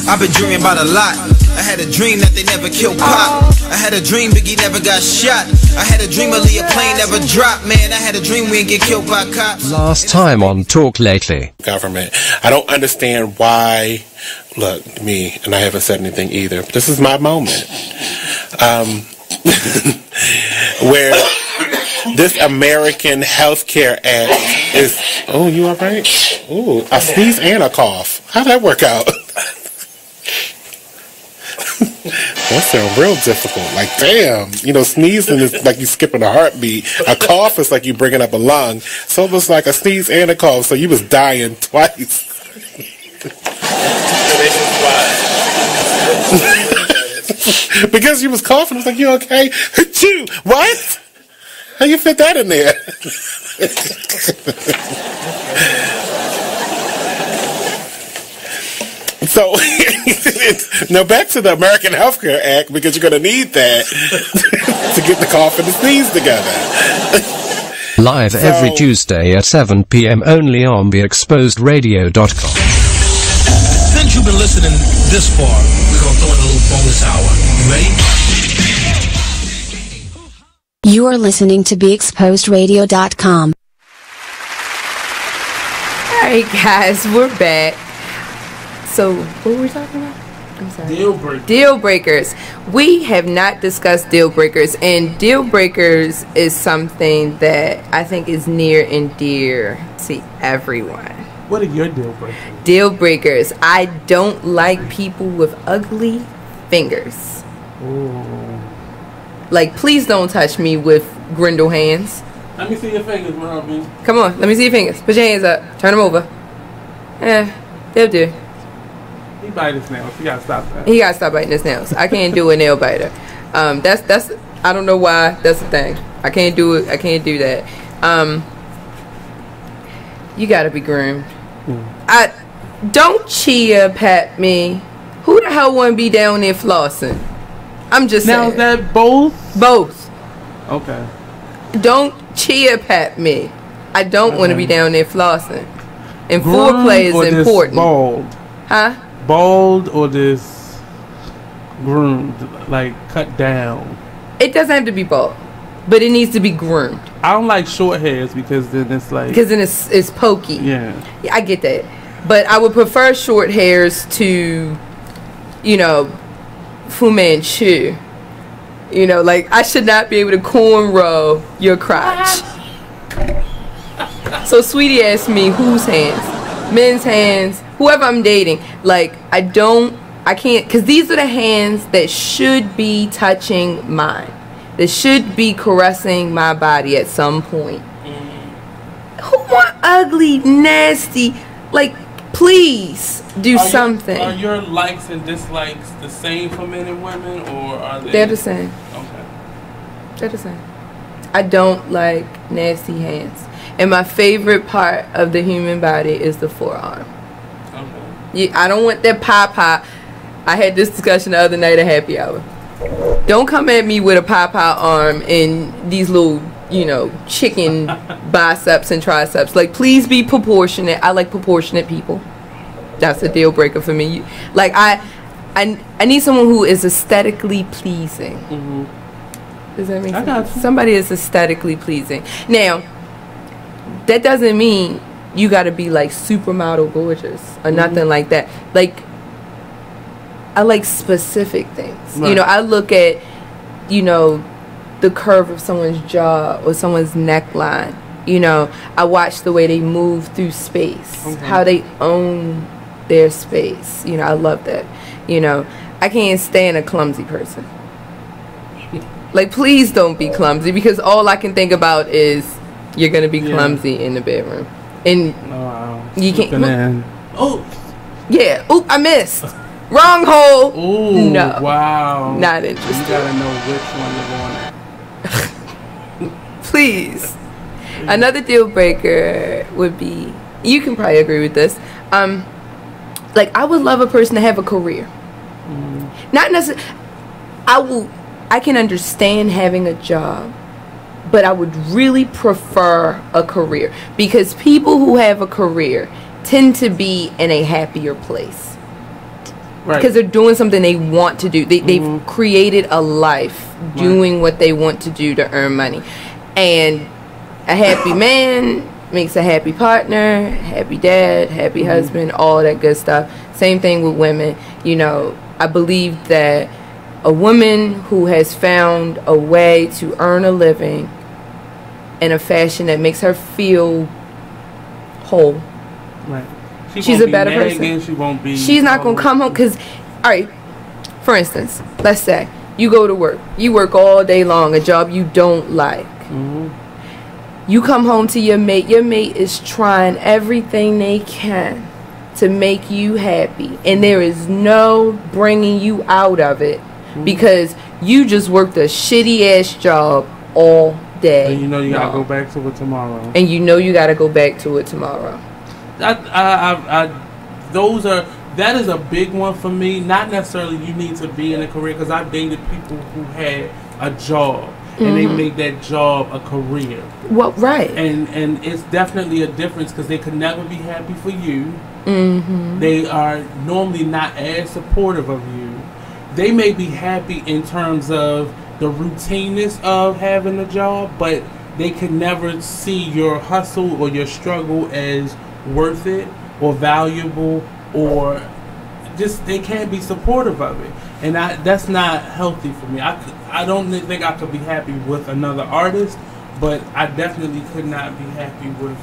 I've been dreaming about a lot. I had a dream that they never killed Pop. I had a dream Biggie never got shot. I had a dream a plane never dropped. Man, I had a dream we didn't get killed by cops. Last time on Talk Lately. Government. I don't understand why. Look, me, and I haven't said anything either. This is my moment. Where this American Healthcare Act is. Oh, you all right? Ooh, a sneeze and a cough. How'd that work out? That sounds real difficult. Like, damn, sneezing is like you skipping a heartbeat. A cough is like you bringing up a lung. So it was like a sneeze and a cough. So you was dying twice. Because you was coughing. I was like, you okay? Achoo! What? How you fit that in there? So, now back to the American Healthcare Act, because you're going to need that to get the cough and the sneeze together. Live every Tuesday at 7 p.m. only on BeExposedRadio.com. Since you've been listening this far, we're going to throw in a little bonus hour. You ready? You are listening to BeExposedRadio.com. Alright guys, we're back. So, what were we talking about? I'm sorry. Deal breakers. We have not discussed deal breakers, and deal breakers is something that I think is near and dear to everyone. What are your deal breakers? Deal breakers. I don't like people with ugly fingers. Ooh. Like, please don't touch me with grindle hands. Let me see your fingers, Robin. Come on, let me see your fingers. Put your hands up. Turn them over. They'll do. He bite his nails. He gotta stop that. He gotta stop biting his nails. I can't do a nail biter. That's I don't know why. That's the thing. I can't do it. I can't do that. You gotta be groomed. I don't chia pat me. Who the hell wanna be down there flossing? I'm just saying. Now is that both? Both. Okay. Don't chia pat me. I don't want to be down there flossing. And Groomed foreplay is or this important. Bald? Huh? Bald or this groomed, like cut down? It doesn't have to be bald, but it needs to be groomed. I don't like short hairs because then it's like... Because then it's pokey. Yeah, I get that. But I would prefer short hairs to, you know, Fu Manchu. You know, like, I should not be able to cornrow your crotch. So Sweetie asked me, whose hands? Men's hands, whoever I'm dating. Like, I can't, because these are the hands that should be touching mine. That should be caressing my body at some point. Who want ugly, nasty, like, please do something. Are your likes and dislikes the same for men and women, or are they? They're the same. Okay. They're the same. I don't like nasty hands. And my favorite part of the human body is the forearm. Okay. I don't want that pie. I had this discussion the other night at happy hour. Don't come at me with a pie arm and these little, you know, chicken biceps and triceps. Like, please be proportionate. I like proportionate people. That's a deal breaker for me. Like, I need someone who is aesthetically pleasing. Mm-hmm. Does that make sense? Somebody is aesthetically pleasing. Now, that doesn't mean you got to be like supermodel gorgeous or nothing like that. Like, I like specific things. Right. You know, I look at, you know, the curve of someone's jaw or someone's neckline. You know, I watch the way they move through space, how they own their space. You know, I love that. You know, I can't stand a clumsy person. Like, please don't be clumsy, because all I can think about is you're gonna be clumsy in the bedroom, and you can't. Oh, yeah. Oop, I missed. Wrong hole. Ooh, no. Wow. Not interested. You gotta know which one you're going at. Please. Another deal breaker would be, you can probably agree with this. Like, I would love a person to have a career. Not necessarily. I can understand having a job, but I would really prefer a career, because people who have a career tend to be in a happier place. Right. Because they're doing something they want to do. They've created a life doing what they want to do to earn money. And a happy man makes a happy partner, happy dad, happy husband, all that good stuff. Same thing with women. You know, I believe that a woman who has found a way to earn a living in a fashion that makes her feel whole. Right. She's a better person. She won't be. She's not going to come home because, all right, for instance, let's say you go to work. You work all day long, a job you don't like. You come home to your mate. Your mate is trying everything they can to make you happy. And there is no bringing you out of it because you just worked a shitty-ass job all day. And you know you got to go back to it tomorrow. And you know you got to go back to it tomorrow. That is a big one for me. Not necessarily you need to be in a career, because I've dated people who had a job and they make that job a career. Well, right. And it's definitely a difference because they could never be happy for you. They are normally not as supportive of you. They may be happy in terms of the routineness of having a job, but they can never see your hustle or your struggle as worth it or valuable, or just they can't be supportive of it. And that's not healthy for me. I don't think I could be happy with another artist, but I definitely could not be happy with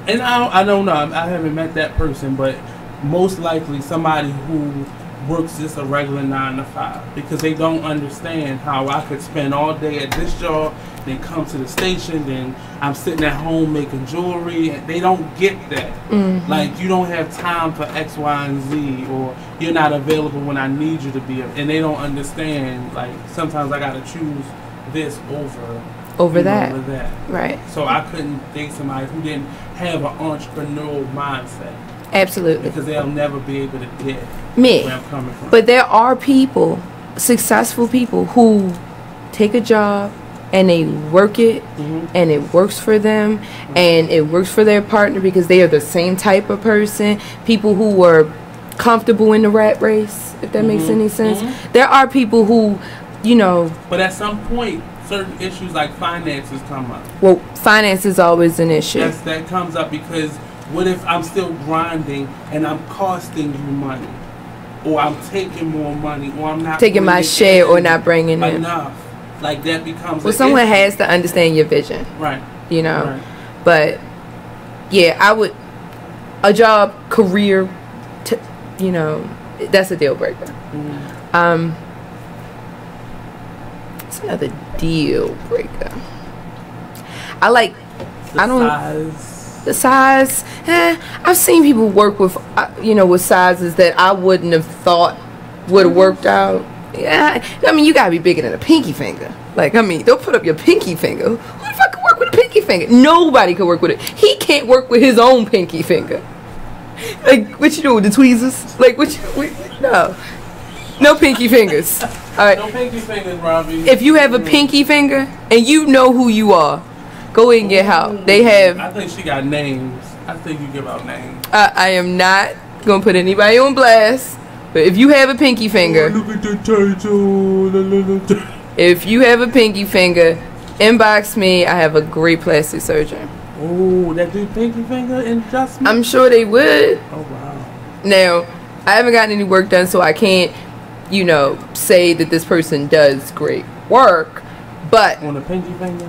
and I don't know, I haven't met that person, but most likely somebody who works just a regular 9 to 5, because they don't understand how I could spend all day at this job, then come to the station, then I'm sitting at home making jewelry. They don't get that. Like, you don't have time for X, Y, and Z, or you're not available when I need you to be, and they don't understand, like, sometimes I gotta choose this over that. Right. So I couldn't date somebody who didn't have an entrepreneurial mindset. Absolutely. Because they'll never be able to get where I'm coming from. But there are people, successful people, who take a job and they work it, and it works for them, and it works for their partner because they are the same type of person. People who were comfortable in the rat race, if that makes any sense. There are people who, you know. But at some point, certain issues like finances come up. Well, finance is always an issue. Yes, that comes up because what if I'm still grinding and I'm costing you money, or I'm taking more money, or I'm not taking my share or not bringing in enough? Like, that becomes. Well, someone has to understand your vision, right? You know, right. But yeah, I would a job, career, you know, that's a deal breaker. What's another deal breaker? The size. I've seen people work with, you know, with sizes that I wouldn't have thought would have worked out. Yeah, I mean, you gotta be bigger than a pinky finger. Like, I mean, don't put up your pinky finger. Who the fuck can work with a pinky finger? Nobody can work with it. He can't work with his own pinky finger. Like, what you doing with the tweezers? Like, no pinky fingers. All right. No pinky fingers, Robbie. If you have a pinky finger and you know who you are, go in and get help. They have. I think she got names. I think you give out names. I am not gonna put anybody on blast. But if you have a pinky finger, if you have a pinky finger, inbox me. I have a great plastic surgeon. Oh, that do pinky finger adjustment? I'm sure they would. Oh, wow. Now, I haven't gotten any work done, so I can't, you know, say that this person does great work. But on a pinky finger?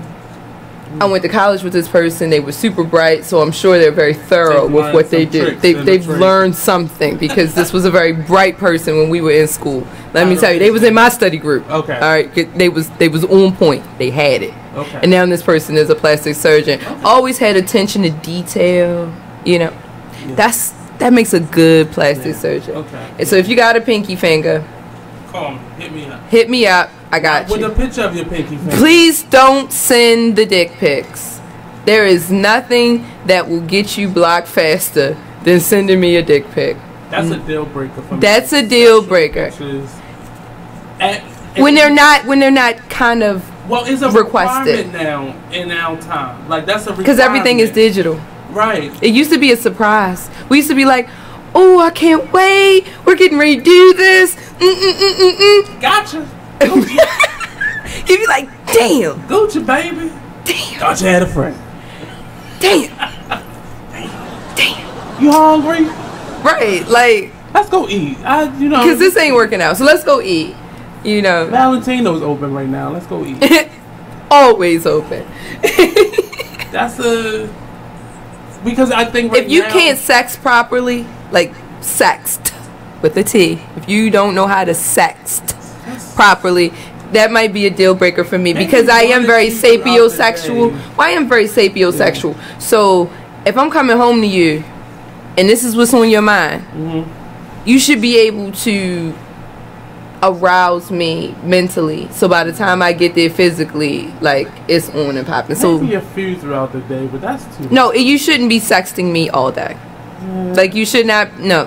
I went to college with this person. They were super bright, so I'm sure they're very thorough with what they do. They've learned something, because this was a very bright person when we were in school. Let me tell you, they was in my study group. Okay. All right, they was on point. They had it. Okay. And now this person is a plastic surgeon. Always had attention to detail. You know, that makes a good plastic surgeon. Okay. And so if you got a pinky finger, call me. Hit me up. Hit me up. I got you. With a picture of your pinky finger. Please don't send the dick pics. There is nothing that will get you blocked faster than sending me a dick pic. That's a deal breaker for me. That's a deal breaker. When they're not kind of it's a requested requirement now in our time. Like, that's a requirement. Because everything is digital. Right. It used to be a surprise. We used to be like, oh, I can't wait. We're getting ready to do this. Gotcha. You'd be like, damn. Gucci, baby. Damn. Thought you had a friend. Damn. Damn. You hungry? Right. Like, let's go eat. Because this ain't working out. So let's go eat. You know. Valentino's open right now. Let's go eat. Always open. Because I think if you can't sex properly, like sext with a T, if you don't know how to sext properly, that might be a deal breaker for me, because I am very sapiosexual. Well, I am very sapiosexual. Yeah. So if I'm coming home to you and this is what's on your mind, you should be able to arouse me mentally, so by the time I get there physically, like, it's on and popping. So maybe a few throughout the day, but that's too no, you shouldn't be sexting me all day. Like, you should not. No,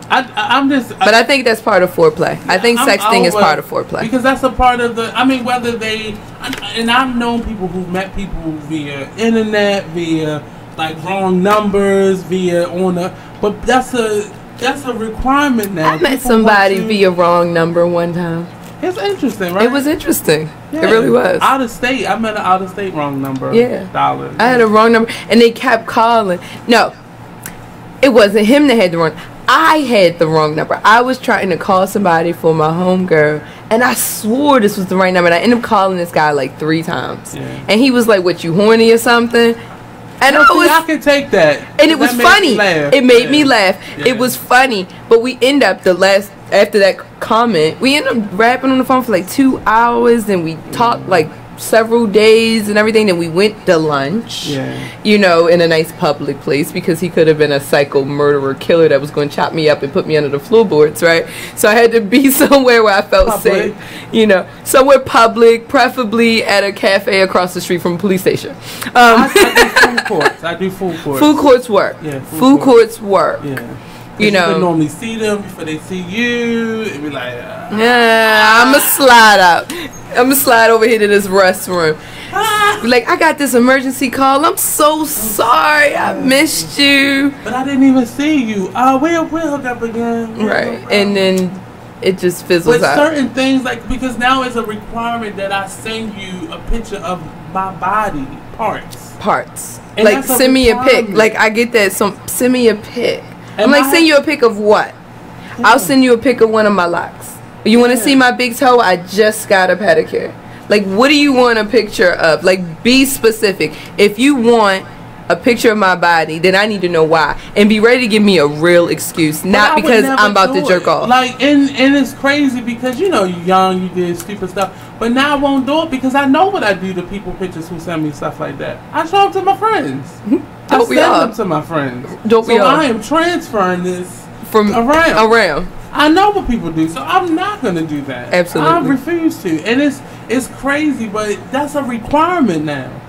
I'm just. But I think that's part of foreplay. I think sexting is part of foreplay because that's a part of the. I mean, whether they and I've known people who've met people via internet, via like wrong numbers, via on a. But that's a requirement now. I met somebody via wrong number one time. It's interesting, right? It was interesting. Yeah. It really was. Out of state. I met an out of state wrong number. Yeah. Dollars. I had a wrong number, and they kept calling. No, it wasn't him that had the wrong. I had the wrong number. I was trying to call somebody for my homegirl, and I swore this was the right number. And I ended up calling this guy like 3 times, and he was like, "What, you horny or something?" And I can take that. And it was funny. It made me laugh. Yeah. It was funny. But we end up after that comment, we ended up rapping on the phone for like 2 hours. Then we talked like several days and everything. Then we went to lunch, you know, in a nice public place because he could have been a psycho murderer killer that was going to chop me up and put me under the floorboards, right? So I had to be somewhere where I felt safe, you know, somewhere public, preferably at a cafe across the street from a police station. I do food courts. I do food courts. Food courts work. Yeah, food courts work. Yeah. You know, can normally see them before they see you. It'd be like, yeah, I'ma slide out. I'ma slide over here to this restroom. Be like, I got this emergency call. I'm so sorry. I missed you. But I didn't even see you. We'll hook up again. Right, and then it just fizzles out. Certain things, like, because now it's a requirement that I send you a picture of my body parts. And like, send me a pic. Like, I get that. Send me a pic. I'm like, send you a pic of what? I'll send you a pic of one of my locks. You want to see my big toe? I just got a pedicure. Like, what do you want a picture of? Like, be specific. If you want a picture of my body, then I need to know why. And be ready to give me a real excuse. Not because I'm about to jerk off. Like, and it's crazy because, you know, you're young, you did stupid stuff. But now I won't do it because I know what I do to people pictures who send me stuff like that. I show them to my friends. I send them to my friends. I am transferring this from around. I know what people do, so I'm not going to do that. Absolutely. I refuse to. And it's crazy, but that's a requirement now.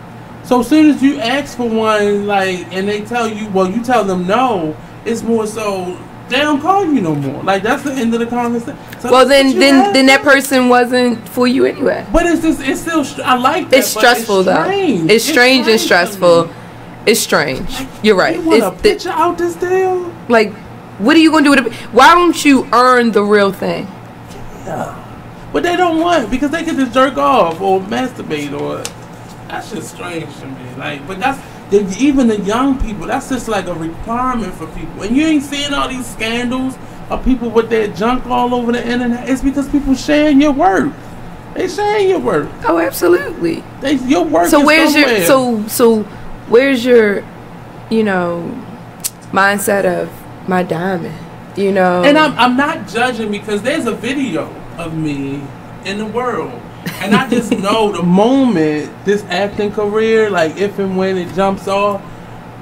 So as soon as you ask for one, like, and they tell you, well, you tell them no, it's more so they don't call you no more. Like, that's the end of the conversation. So well, then that person wasn't for you anyway. But it's still, I like that. It's stressful, though. It's strange and stressful. It's strange. You're right. You want a picture out this deal? Like, what are you going to do with it? Why don't you earn the real thing? Yeah. But they don't want, because they can just jerk off or masturbate or... That's just strange to me. Like, but that's... Even the young people, that's just like a requirement for people. And you ain't seeing all these scandals of people with their junk all over the internet. It's because people sharing your work. They sharing your work. Oh, absolutely. Your work so is where's somewhere. So where's your, you know, mindset of my diamond? You know? And I'm not judging because there's a video of me in the world. And I just know the moment this acting career, like if and when it jumps off,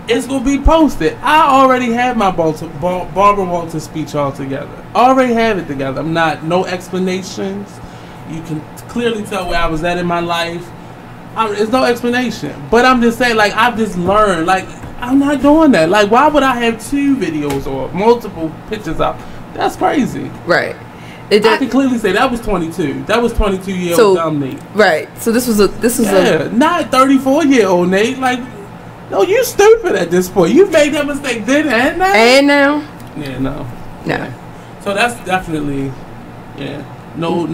it's going to be posted. I already have my Barbara Walters speech all together. I already have it together. I'm not, no explanations. You can clearly tell where I was at in my life. There's no explanation. But I'm just saying, like, I've just learned, like, I'm not doing that. Like, why would I have 2 videos or multiple pictures out? That's crazy. Right. I can clearly say that was 22. That was 22-year-old dumb Nate. Right. So this was not 34-year-old Nate. Like, no, you stupid at this point. You made that mistake then and now. And now. Yeah, no. No. Yeah. So that's definitely, no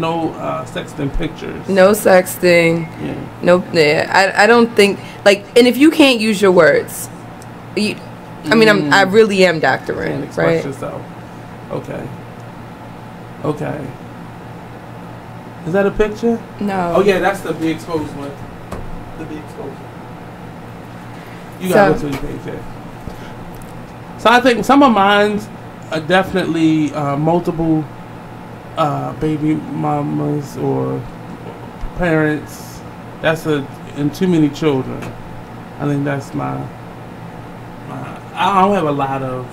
sexting pictures. No sexting. Yeah. No. Yeah. I don't think, like, and if you can't use your words, I really am Dr. Wren, express right? yourself. Okay. Is that a picture? No. Oh yeah, that's the Be Exposed one. The Be Exposed one. You gotta go to the page there. So I think some of mine are definitely multiple baby mamas or parents. And too many children. I think that's my I don't have a lot of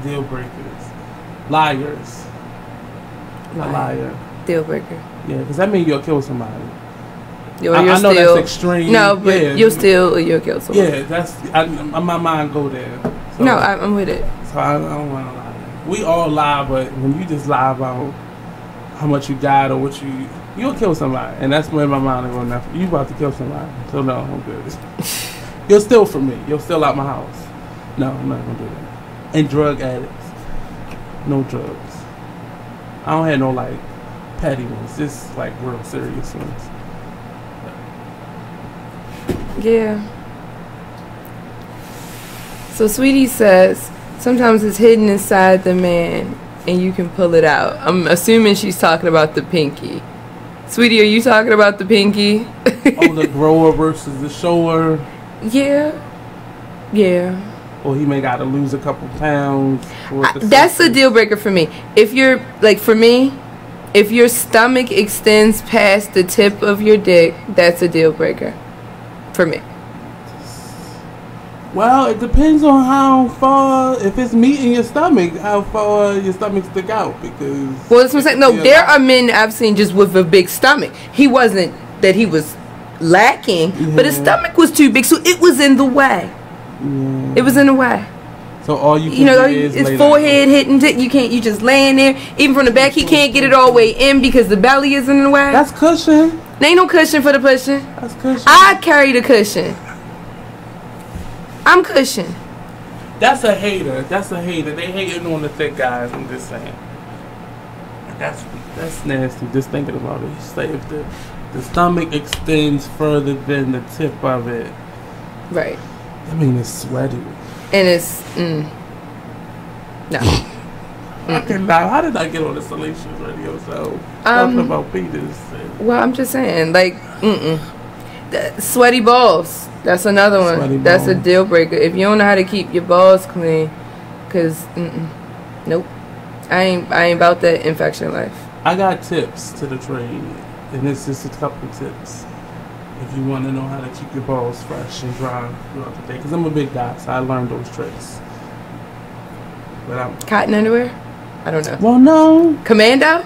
deal breakers. Liars. A liar. Deal breaker. Yeah, because that means you'll kill somebody. I know that's extreme. No, but you'll kill someone. Yeah, my mind go there. So, no, I'm with it. So I don't want a liar. we all lie, but when you just lie about how much you got or what you'll kill somebody, and that's where my mind is going now. You about to kill somebody, so no, I'm good. You'll steal from me. You'll steal out my house. No, I'm not gonna do that. And drug addicts, no drugs. I don't have no like petty ones, just like real serious ones. Yeah. So Sweetie says sometimes it's hidden inside the man and you can pull it out. I'm assuming she's talking about the pinky. Sweetie, are you talking about the pinky? Oh, the grower versus the shower. Yeah. Yeah. Or he may got to lose a couple pounds. That's a deal breaker for me. If you're, like for me, if your stomach extends past the tip of your dick, that's a deal breaker for me. Well, it depends on how far, if it's meat in your stomach, how far your stomach stick out, because... Well, that's what I'm saying. No, there are men I've seen just with a big stomach. He wasn't that he was lacking, but his stomach was too big, so it was in the way. Yeah. It was in the way. So all you can do is his forehead hitting it. You just laying there. Even from the back, he can't get it all the way in because the belly is in the way. That's cushion. There ain't no cushion for the pushing. That's cushion. I carry the cushion. I'm cushion. That's a hater. That's a hater. They hating on the thick guys. I'm just saying. That's nasty. Just thinking about it. Say if the stomach extends further than the tip of it. Right. I mean, it's sweaty. And it's no. How did I get on the Salacious radio show talking about penis? Well, I'm just saying, like, sweaty balls. That's another one. Sweaty That's balls. a deal breaker. If you don't know how to keep your balls clean, cause nope, I ain't about that infection life. I got tips to the trade, and it's just a couple tips. If you want to know how to keep your balls fresh and dry throughout the day, because I'm a big guy, so I learned those tricks. But Cotton underwear? I don't know. Well, no. Commando?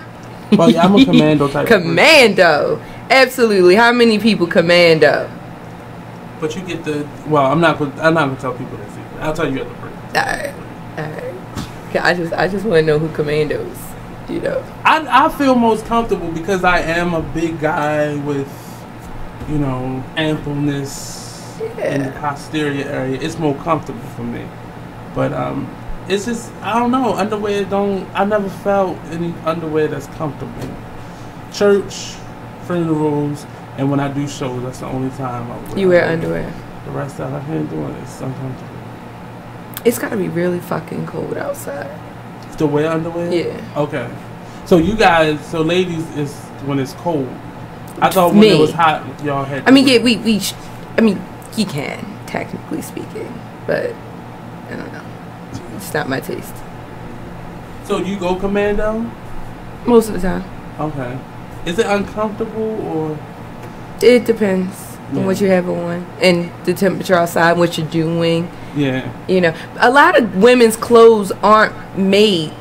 Well, yeah, I'm a commando type. Commando. Absolutely. How many people commando? But you get the. Well, I'm not gonna tell people that secret. I'll tell you at the break. Alright. I just want to know who commandos. You know. I feel most comfortable because I am a big guy with, ampleness in the posterior area. It's more comfortable for me. But it's just, I don't know, underwear I never felt any underwear that's comfortable. Church, funerals, and when I do shows, that's the only time I wear underwear. The rest of it, I can't do it. It's uncomfortable. It's gotta be really fucking cold outside. To wear underwear? Yeah. Okay. So you guys, ladies, is when it's cold. I thought when it was hot, y'all had. I mean, yeah, I mean, he can, technically speaking, but I don't know. It's not my taste. So you go commando? Most of the time. Okay. Is it uncomfortable or? It depends on what you have on and the temperature outside, what you're doing. Yeah. A lot of women's clothes aren't made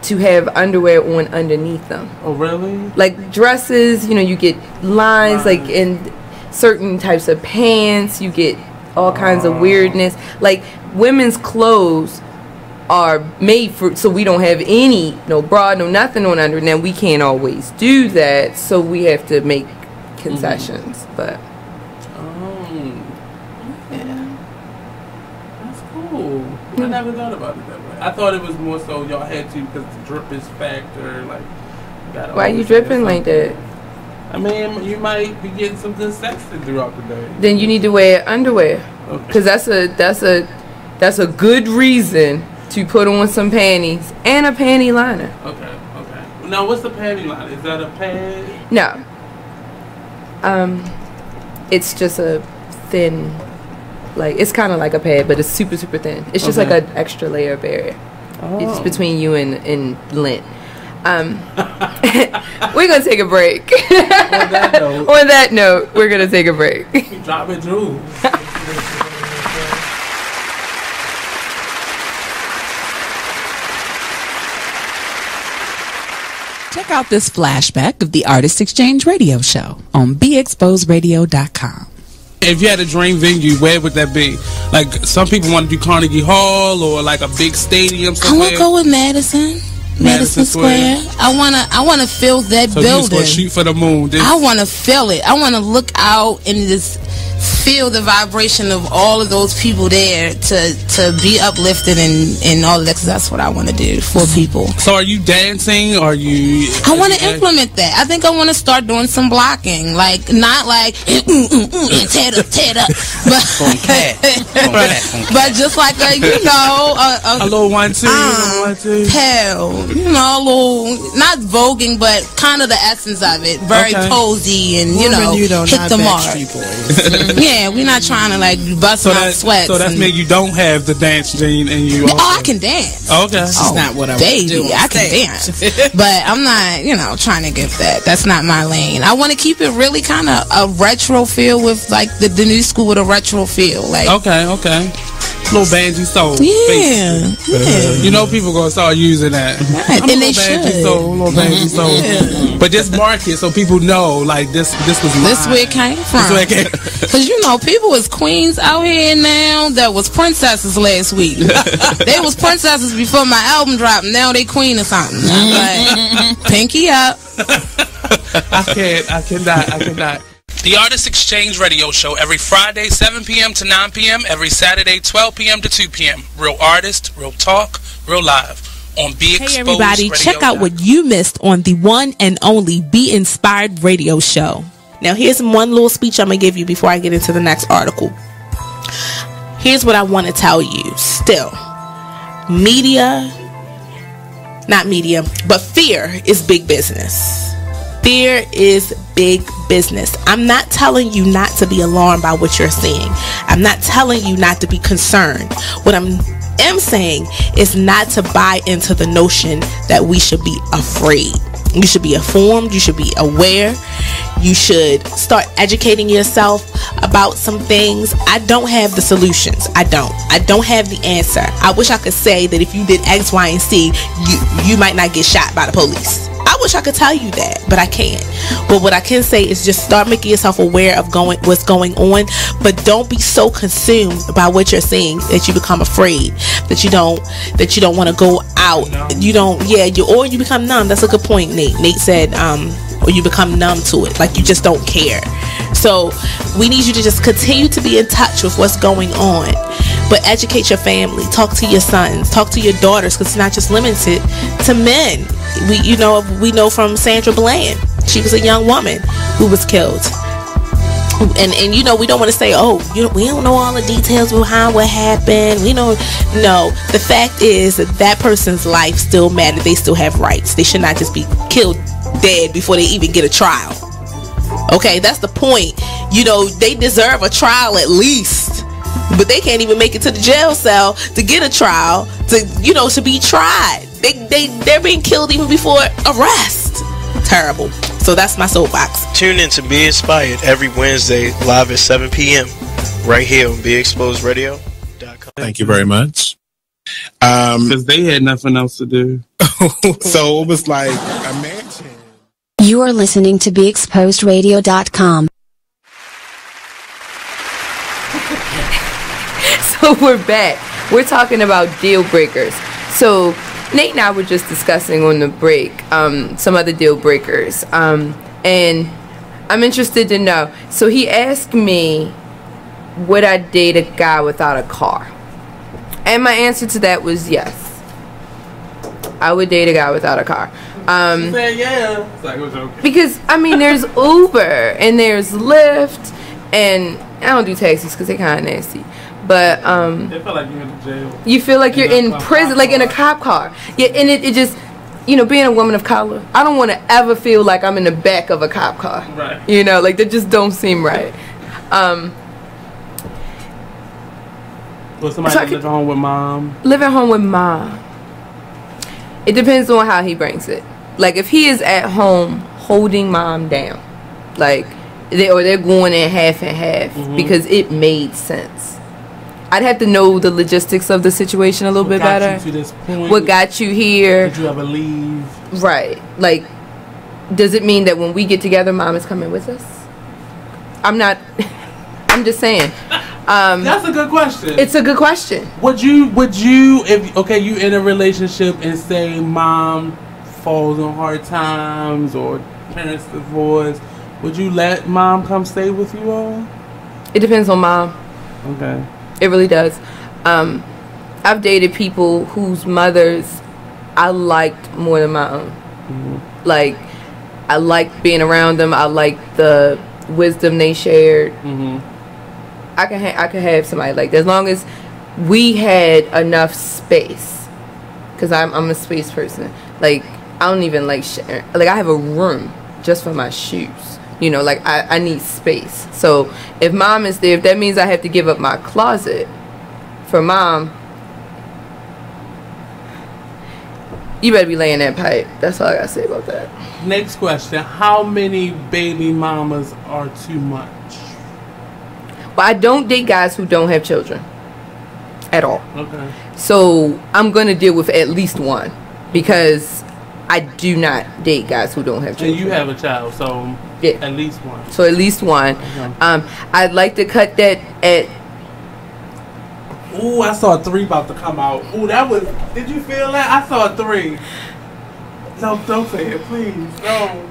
to have underwear on underneath them. Oh, really? Like dresses, you get lines, like in certain types of pants, you get all kinds of weirdness. Like women's clothes are made so we don't have no bra, no nothing on under. Now we can't always do that, so we have to make concessions. But I never thought about it that way. I thought it was more so y'all had to because the drip is factor. Like, why you dripping like that? I mean, you might be getting some good sexting throughout the day. Then you need to wear underwear, because that's a good reason to put on some panties and a panty liner. Okay. Now, what's the panty liner? Is that a pad? No. It's just a thin. Like, it's kind of like a pad, but it's super, super thin. It's just like an extra layer of barrier. It's between you and lint. We're going to take a break. On that note, we're going to take a break. Drop it through. Check out this flashback of the Artist Exchange Radio Show on BeExposedRadio.com. If you had a dream venue, where would that be? Like some people want to do Carnegie Hall or like a big stadium I somewhere. want to go with Madison Square. I wanna feel that So building. you just gonna shoot for the moon. I want to feel it. I want to look out and just feel the vibration of all of those people there to be uplifted and all of that, 'cause that's what I want to do for people. So are you dancing? Are you? I want to implement that. I think I want to start doing some blocking, like not like tear it up, but just like a a little 1 2, 1 2, pale, a little not voguing, but kind of the essence of it, very posy and hit the mark. Yeah, we're not trying to like bust out sweats. So that's mean you don't have the dance gene and you. I can dance. Okay, that's not what I baby, do. I can dance, but I'm not, trying to give that. That's not my lane. I want to keep it really kind of a retro feel with like the new school with a retro feel. Like okay. Little Banji Soul. Yeah. People gonna start using that. And they should. Little Banji Soul. Yeah. But just mark it so people know, like this was mine. This where it came from. Because people was queens out here now that was princesses last week. They was princesses before my album dropped. Now they queen or something. Like, pinky up. I cannot. The Artist Exchange Radio Show every Friday, 7 p.m. to 9 p.m. Every Saturday, 12 p.m. to 2 p.m. Real artist, real talk, real live. On Be Exposed Hey everybody, Radio. check out what you missed on the one and only Be Inspired Radio Show. Now here's one little speech I'm going to give you before I get into the next article. Here's what I want to tell you. Still, fear is big business. Fear is big business. I'm not telling you not to be alarmed by what you're seeing. I'm not telling you not to be concerned. What I'm saying is not to buy into the notion that we should be afraid. You should be informed. You should be aware. You should start educating yourself about some things. I don't have the solutions. I don't have the answer. I wish I could say that if you did X, Y, and Z, you might not get shot by the police. I wish I could tell you that, but I can't. But what I can say is just start making yourself aware of what's going on, but don't be so consumed by what you're seeing that you become afraid, that you don't want to go out. Or you become numb. That's a good point, Nate. Nate said, or you become numb to it, like you just don't care. So we need you to just continue to be in touch with what's going on, but educate your family, talk to your sons, talk to your daughters, because it's not just limited to men. We know from Sandra Bland, she was a young woman who was killed. And we don't want to say, we don't know all the details behind what happened. No, the fact is that person's life still matters. They still have rights. They should not just be killed dead before they even get a trial. Okay, that's the point. They deserve a trial at least, but they can't even make it to the jail cell to get a trial to be tried. They're being killed even before arrest. Terrible. So that's my soapbox. Tune in to Be Inspired every Wednesday live at 7 p.m. right here on BeExposedRadio.com. Thank you very much. Because they had nothing else to do. So it was like, imagine. You are listening to BeExposedRadio.com. So we're back. We're talking about deal breakers. So Nate and I were just discussing on the break some other deal breakers. And I'm interested to know. So he asked me, would I date a guy without a car? And my answer to that was yes. I would date a guy without a car. Yeah. It's like it was okay. Because, there's Uber and there's Lyft, and I don't do taxis because they're kind of nasty. But they feel like you're in jail. You feel like you're in prison, like in a cop car. Yeah, and it just, being a woman of color, I don't want to ever feel like I'm in the back of a cop car. Right. Like that just don't seem right. Well, somebody live at home with mom. Live at home with mom. It depends on how he brings it. Like if he is at home holding mom down, like they're going in half and half because it made sense. I'd have to know the logistics of the situation a little bit better. What got you to this point? What got you here? Did you ever leave? Right. Like, does it mean that when we get together, mom is coming with us? I'm not. I'm just saying. That's a good question. It's a good question. Would you, if you in a relationship and say mom falls on hard times or parents divorce, would you let mom come stay with you all? It depends on mom. Okay. It really does. I've dated people whose mothers I liked more than my own. Mm-hmm. Like, I liked being around them. I liked the wisdom they shared. Mm-hmm. I could have somebody like that as long as we had enough space. Cause I'm a space person. Like, I don't even like sharing. Like, I have a room just for my shoes. You know, like I need space. So if mom is there, if that means I have to give up my closet for mom, you better be laying that pipe. That's all I gotta say about that. Next question: how many baby mamas are too much? But I don't date guys who don't have children at all. Okay. So I'm gonna deal with at least one because I do not date guys who don't have children. And you have a child, so yeah, at least one. So at least one. Okay. I'd like to cut that at. Ooh, I saw a 3 about to come out. Ooh, that was. Did you feel that? I saw a 3. No, don't say it, please. No.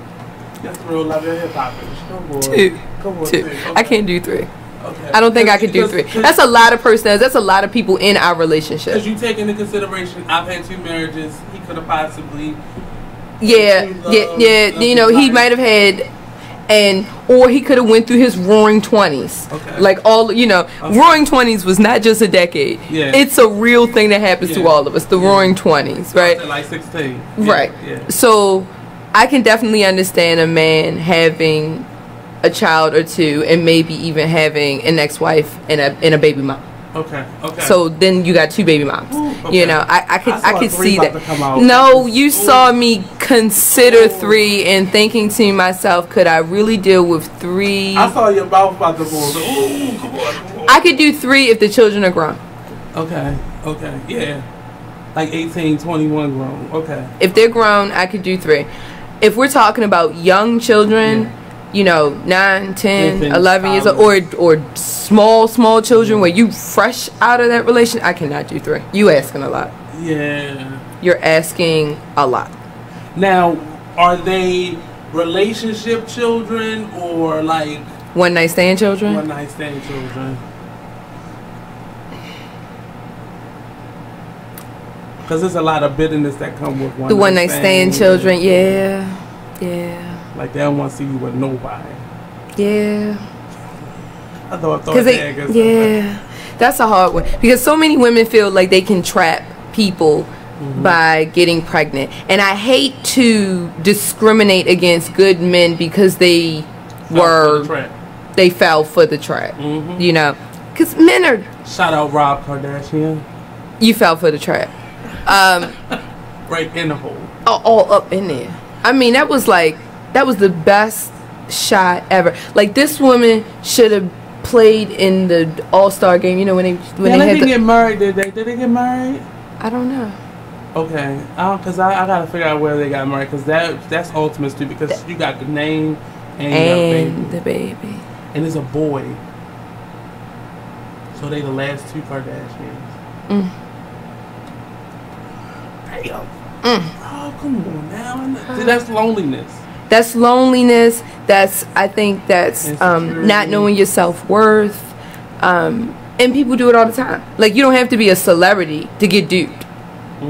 That's real love and hip hop. Come on. 2. Come on. 2. Okay. I can't do 3. Okay. I don't think I could do 3. That's a lot of personas. That's a lot of people in our relationship. Because you take into consideration, I've had 2 marriages. He could have possibly. Yeah. You know, he might have had. Or he could have went through his roaring 20s. Okay. Like roaring 20s was not just a decade. Yeah. It's a real thing that happens to all of us. The roaring 20s, right? Like 16. Right. Yeah. So I can definitely understand a man having a child or 2 and maybe even having an ex-wife and a baby mom. Okay. So then you got 2 baby moms. Ooh, okay. You know, I could see that. Out. No, you saw me consider 3 and thinking to myself, could I really deal with 3? I saw your mouth about to move. Ooh, come on. I could do 3 if the children are grown. Okay. Yeah. Like 18, 21 grown. Okay. If they're grown, I could do 3. If we're talking about young children, you know, 9, 10, 11 years old, or small children where you fresh out of that relation, I cannot do 3. You asking a lot. Yeah. You're asking a lot. Now, are they relationship children or like one night stand children? One night stand children. Because there's a lot of bitterness that come with one night stand children. Yeah. Like they don't want to see you with nobody. Yeah. I thought that's a hard one because so many women feel like they can trap people by getting pregnant, and I hate to discriminate against good men because they fell for the trap. You know, because men are. Shout out Rob Kardashian. You fell for the trap. Right in the hole. All up in there. I mean, that was the best shot ever. Like, this woman should have played in the All-Star game. You know when they didn't get married. Did they get married? I don't know. Okay, because I gotta figure out where they got married because that's ultimate too because you got the name and the baby, and it's a boy. So they the last 2 Kardashians. Damn. Oh, come on now. See, that's loneliness. That's loneliness. I think that's not knowing your self-worth. And people do it all the time. Like, you don't have to be a celebrity to get duped.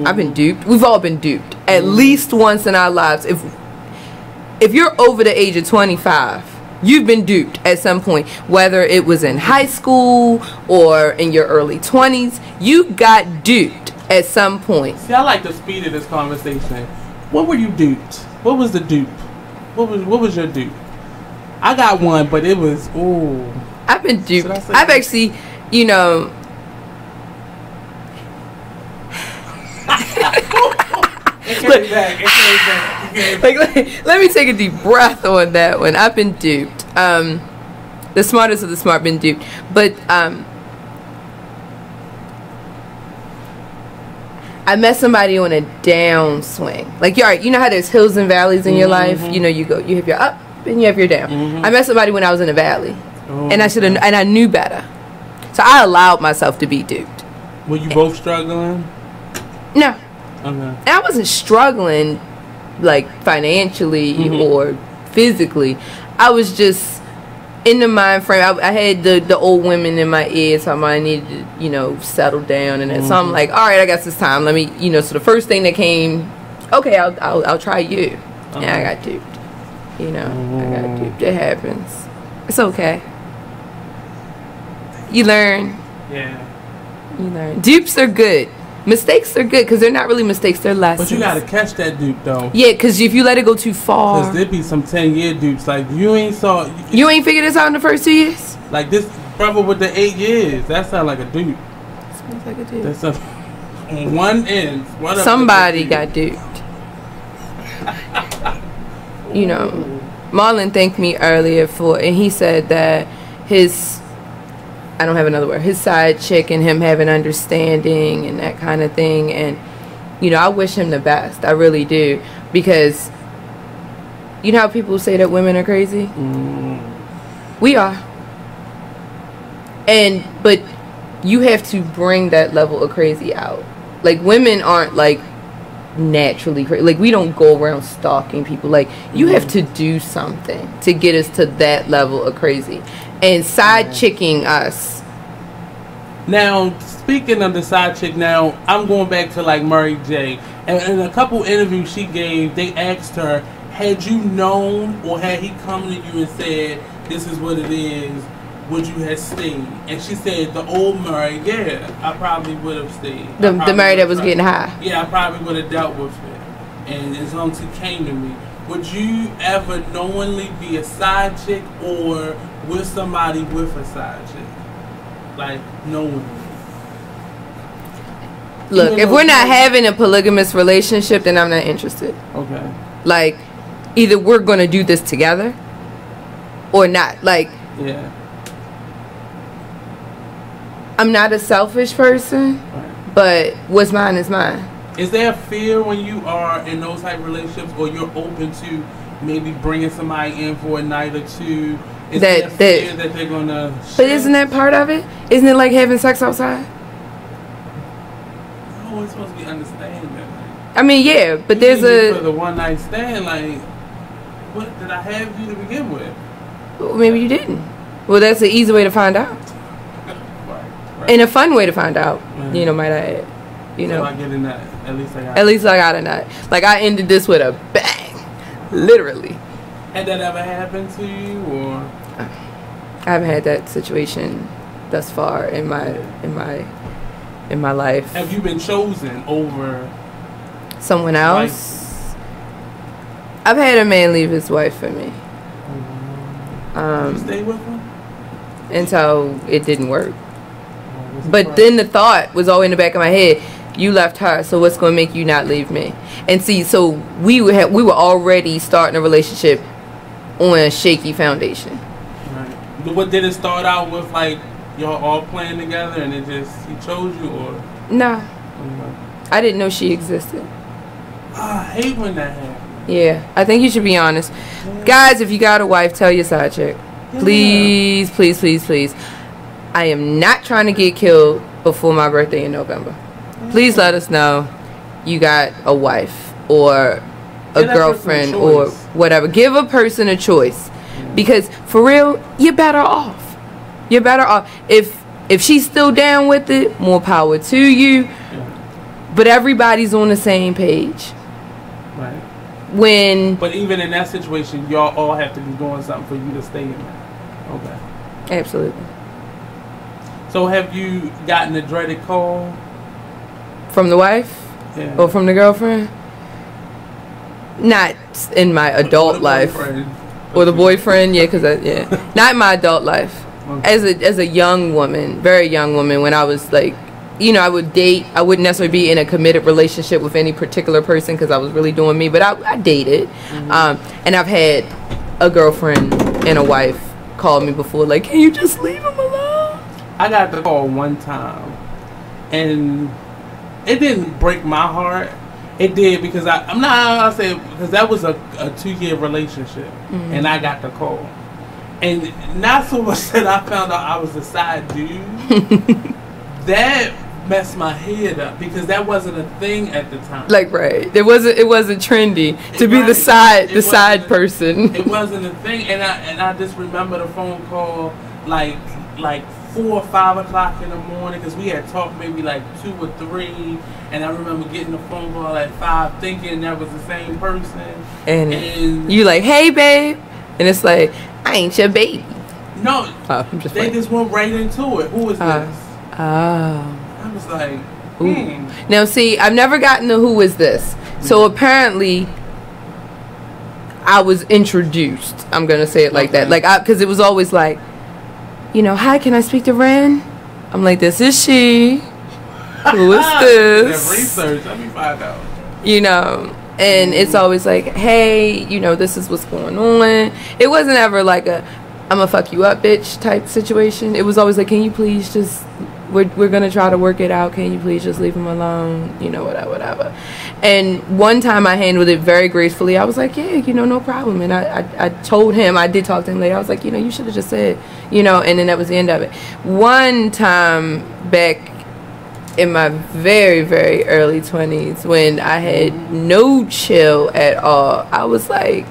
I've been duped. We've all been duped at least once in our lives. If you're over the age of 25, you've been duped at some point, whether it was in high school or in your early 20s. You got duped at some point. See, I like the speed of this conversation. What were you duped? What was the dupe? What was your dupe? I got one, but it was I've been duped. I've actually, you know. Let me take a deep breath on that one. I've been duped. The smartest of the smart been duped, but I met somebody on a downswing. Like, you know how there's hills and valleys in your life. You know, you have your up and you have your down. I met somebody when I was in a valley, and I knew better. So I allowed myself to be duped. Were you both struggling? No. Okay. I wasn't struggling like financially or physically. I was just in the mind frame. I had the old women in my ear, so I needed to, settle down. And so I'm like, all right, I guess it's time. Let me, so the first thing that came, okay, I'll try you. And I got duped. I got duped. It happens. It's okay. You learn. Yeah. You learn. Dupes are good. Mistakes are good because they're not really mistakes, they're lessons. But you gotta catch that dupe though. Yeah, because if you let it go too far. Because there be some 10-year dupes. Like, you ain't figured this out in the first 2 years? Like this brother with the 8 years. That sounds like a dupe. Sounds like a dupe. That's on one end. Somebody got duped. Marlon thanked me earlier and he said that his side chick and him having understanding and that kind of thing. And, I wish him the best. I really do. Because, you know how people say that women are crazy? We are. But you have to bring that level of crazy out. Like, women aren't, like, naturally crazy. Like, we don't go around stalking people. Like, you have to do something to get us to that level of crazy. And side chicking us. Now, speaking of the side chick, now I'm going back to like Mary J. And in a couple interviews she gave, they asked her, had you known or had he come to you and said, this is what it is, would you have stayed? And she said, the old Mary, yeah, I probably would have stayed. The Mary that was getting high? Yeah, I probably would have dealt with it. And as long as he came to me. Would you ever knowingly be a side chick or with somebody with a side chick? Like, knowingly. Look, if we're not having a polygamous relationship, then I'm not interested. Okay. Like, either we're going to do this together or not. Like, yeah. I'm not a selfish person, but what's mine is mine. Is there a fear when you are in those type of relationships, or you're open to maybe bringing somebody in for a night or two? Is there a fear that they're gonna? But isn't that part of it? Isn't it like having sex outside? No, it's supposed to be understanding. I mean, yeah, but there's for the one night stand. Like, what did I have you to begin with? Well, maybe you didn't. Well, that's an easy way to find out, right. And a fun way to find out. Might I add? So I get a nut. At least I got a nut. Like, I ended this with a bang, literally. Had that ever happened to you, or? I haven't had that situation thus far in my life. Have you been chosen over someone else? I've had a man leave his wife for me. You stay with him? Until it didn't work. But then the thought was always in the back of my head, you left her, so what's going to make you not leave me? And see, so we were already starting a relationship on a shaky foundation. Right. What did it start out with, like, y'all all playing together and he chose you, or? No. I didn't know she existed. I hate when that happens. Yeah, I think you should be honest. Yeah. Guys, if you got a wife, tell your side chick. Yeah. Please, please, please, please. I am not trying to get killed before my birthday in November. Please let us know you got a wife or a girlfriend or whatever. Give a person a choice. Because for real, you're better off. You're better off. If she's still down with it, more power to you. But everybody's on the same page. Right. But even in that situation, y'all all have to be doing something for you to stay in there. Okay. Absolutely. So have you gotten a dreaded call? From the wife? Yeah. Or from the girlfriend? Not in my adult life. Or the boyfriend, yeah, not in my adult life. Okay. As a young woman, very young woman, when I was like, I would date. I wouldn't necessarily be in a committed relationship with any particular person because I was really doing me, but I dated. Mm-hmm. And I've had a girlfriend and a wife call me before, like, can you just leave him alone? I got the call one time, and it didn't break my heart. It did because because that was a 2-year relationship, and I got the call, And not so much that I found out I was a side dude. That messed my head up because that wasn't a thing at the time. Like, right. It wasn't trendy to be the side person. It wasn't a thing. And I just remember the phone call like 4 or 5 o'clock in the morning because we had talked maybe like 2 or 3, and I remember getting a phone call at 5 thinking that was the same person. And you like, hey babe, and it's like, I ain't your baby. No, just they just went right into it. Who is this? Oh. I was like, Now see, I've never gotten to who is this. So apparently I was introduced. I'm gonna say it like that. Like, because it was always like, you know, hi, can I speak to Wren? I'm like, this is she. Who is this? Research, let me find out. You know, and it's always like, hey, you know, this is what's going on. It wasn't ever like a, I'm gonna fuck you up, bitch type situation. It was always like, can you please just, we're gonna try to work it out. Can you please just leave him alone? You know, whatever. And one time I handled it very gracefully. I was like, yeah, you know, no problem. And I told him, I did talk to him later. I was like, you know, you should have just said, you know, and then that was the end of it. One time back in my very, very early 20s when I had no chill at all, I was like,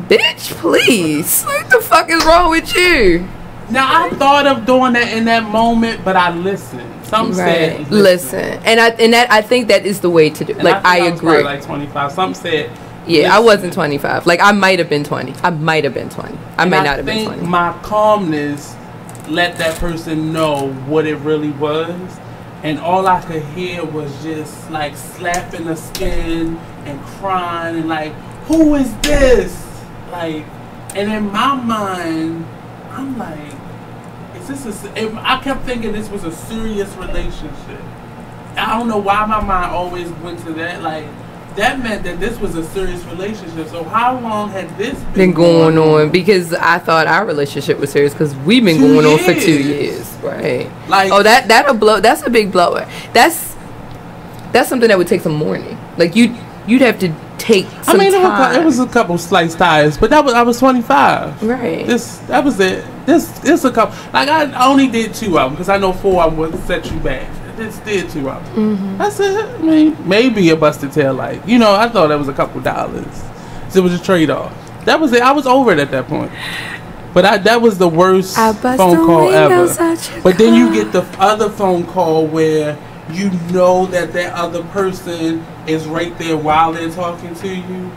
bitch, please, what the fuck is wrong with you? Now, I thought of doing that in that moment, but I listened. Some said listen. And I think that is the way to do it. Like, I agree. Like 25. Some said yeah, I wasn't 25. Like, I might have been 20. I might not have been 20. My calmness let that person know what it really was. And all I could hear was just like slapping the skin and crying and like, who is this? Like, and in my mind, I'm like, I kept thinking this was a serious relationship. I don't know why my mind always went to that. Like, that meant that this was a serious relationship. So how long had this been going on? Because I thought our relationship was serious because we've been going on for 2 years. Right. Like, oh, that'll blow. That's a big blower. That's something that would take some mourning. Like, you'd have to take some time. It was a couple sliced tires, but I was 25. Right. That was it. This a couple. Like, I only did 2 of them because I know 4 of them would set you back. I just did 2 of them. Mm-hmm. That's it. I mean, maybe a busted tail light. You know, I thought that was a couple dollars. So it was a trade off. That was it. I was over it at that point. But that was the worst phone call ever. But then you get the other phone call where you know that other person is right there while they're talking to you,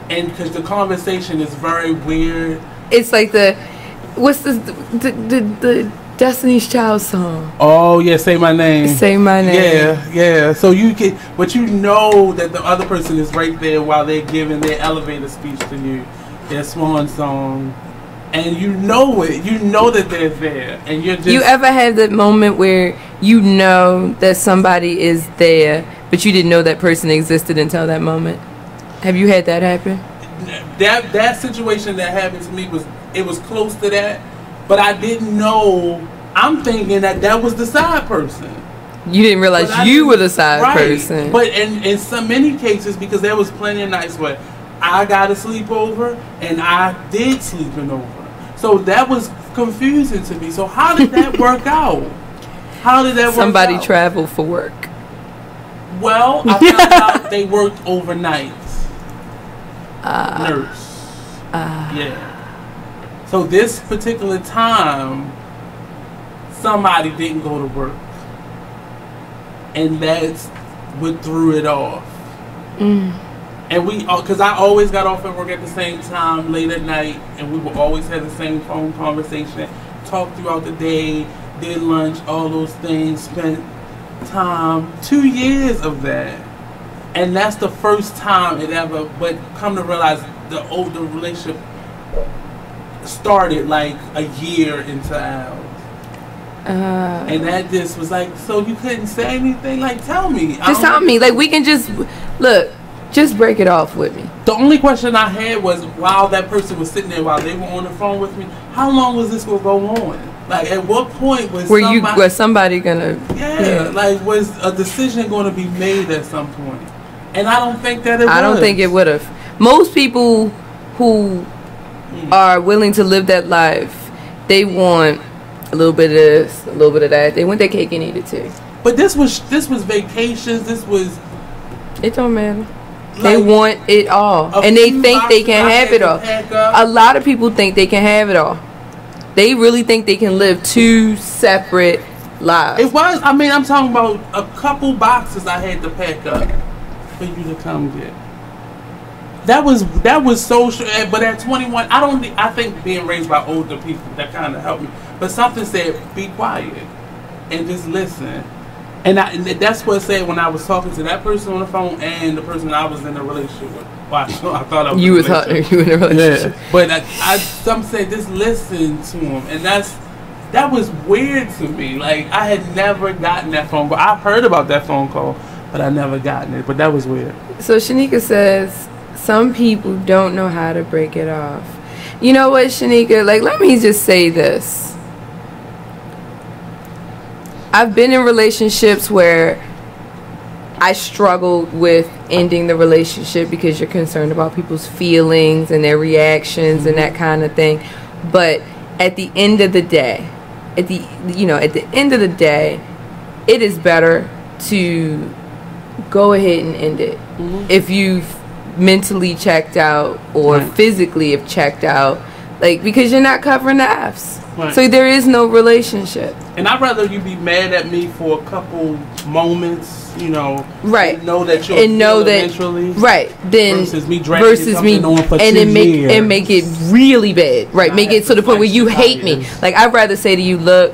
and because the conversation is very weird. It's like the Destiny's Child song. Oh yeah, Say My Name. Say My Name. Yeah. So you get, but you know that the other person is right there while they're giving their elevator speech to you, their swan song. And you know it. You know that they're there. And you're just... You ever had that moment where you know that somebody is there, but you didn't know that person existed until that moment? Have you had that happen? That situation that happened to me was close to that, but I didn't know. I'm thinking that was the side person. You didn't realize you were the side person. But in so many cases, because there was plenty of nights where I got a sleepover and I did sleeping over. So that was confusing to me. So how did that work out? Somebody traveled for work. Well, I found out they worked overnight. Nurse. Yeah. So this particular time, somebody didn't go to work. And that's what threw it off. And because I always got off at work at the same time, late at night, and we would always have the same phone conversation, talk throughout the day, did lunch, all those things, spent time, 2 years of that. And that's the first time it ever, but come to realize the relationship started like a year into ours. And that just was like, so you couldn't say anything? Like, tell me. Just tell me. Like, we can just, look, just break it off with me. The only question I had was, while that person was sitting there, while they were on the phone with me, how long was this going to go on? Like, at what point was somebody going to... Yeah, like, was a decision going to be made at some point? And I don't think that it was. I don't think it would have. Most people who are willing to live that life They want a little bit of this, a little bit of that. They want their cake and eat it too. But this was vacations. This was. It don't matter. They want it all, and they think they can have it all. A lot of people think they can have it all. They really think they can live two separate lives. It was. I mean, I'm talking about a couple boxes I had to pack up for you to come get. That was so. But at 21, I think being raised by older people that kind of helped me. But something said, "Be quiet and just listen." And that's what it said when I was talking to that person on the phone and the person I was in a relationship with. Well, I thought I was. You in a relationship. Yeah. But some say just listen to him, and that was weird to me. Like I had never gotten that phone call. I've heard about that phone call, but I never gotten it. But that was weird. So Shanika says some people don't know how to break it off. You know what, Shanika? Like, let me just say this. I've been in relationships where I struggled with ending the relationship because you're concerned about people's feelings and their reactions and that kind of thing. But at the end of the day, it is better to go ahead and end it. If you've mentally checked out or physically have checked out, like, because you're not covering the F's. Right. So there is no relationship. And I'd rather you be mad at me for a couple moments, right? And know that you'll eventually, right? Then versus me dragging on for and 2 years. And make it really bad, right? Make it to the point where you hate me. Like, I'd rather say to you, look,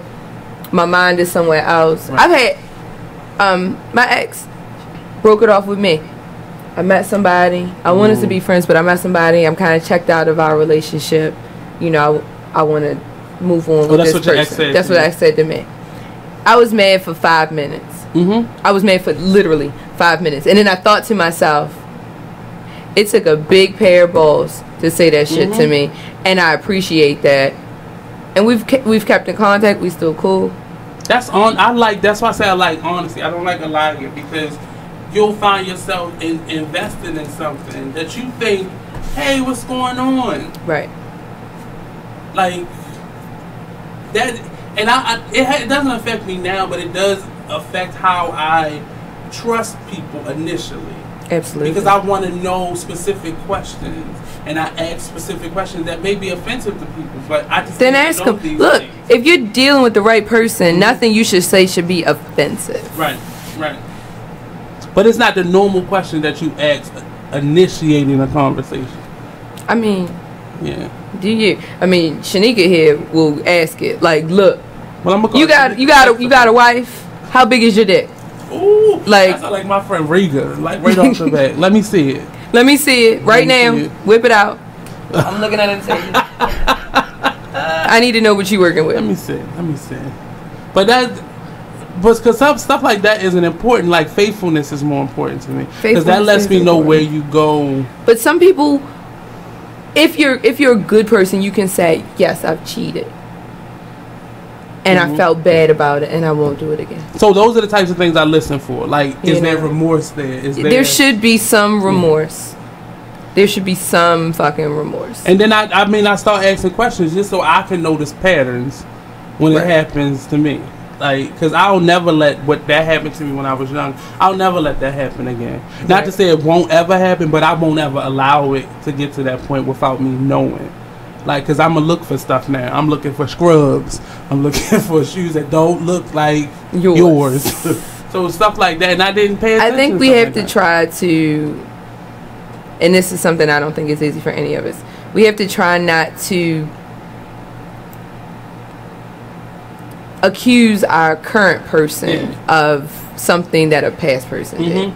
my mind is somewhere else. Right. I've had my ex broke it off with me. I met somebody. I wanted to be friends, but I met somebody. I'm kind of checked out of our relationship. I want to move on with this person. That's what I said to me. I was mad for 5 minutes. I was mad for literally 5 minutes. And then I thought to myself, it took a big pair of balls to say that shit to me. And I appreciate that. And we've kept in contact. We still cool. That's why I say I like honesty. I don't like a lie here, because you'll find yourself invested in something that you think, hey, what's going on? Right. Like that, and it doesn't affect me now, but it does affect how I trust people initially. Absolutely. Because I want to know specific questions, and I ask specific questions that may be offensive to people, but I just then ask them. Look, if you're dealing with the right person, nothing you should say should be offensive. Right. But it's not the normal question that you ask initiating a conversation. I mean, yeah. Do you? I mean, Shanika here will ask it. Like, look, you got a wife? How big is your dick? Ooh, that's like my friend Riga. Like right off the bat. Let me see it. Let me see it right now. Whip it out. I'm looking at it and saying, I need to know what you're working with. Let me see. But because stuff like that isn't important. Like faithfulness is more important to me, because that lets me know where you go. But some people, if you're a good person, you can say, yes, I've cheated, and I felt bad about it, and I won't do it again. So those are the types of things I listen for. Like, is there remorse there? There should be some remorse. There should be some fucking remorse. And then I start asking questions just so I can notice patterns when it happens to me. Like, because I'll never let that happened to me when I was young. I'll never let that happen again. Not to say it won't ever happen, but I won't ever allow it to get to that point without me knowing. Like, because I'm going to look for stuff now. I'm looking for scrubs. I'm looking for shoes that don't look like yours. So stuff like that. And I didn't pay attention. I think we have to try to, and this is something I don't think is easy for any of us. We have to try not to accuse our current person of something that a past person did.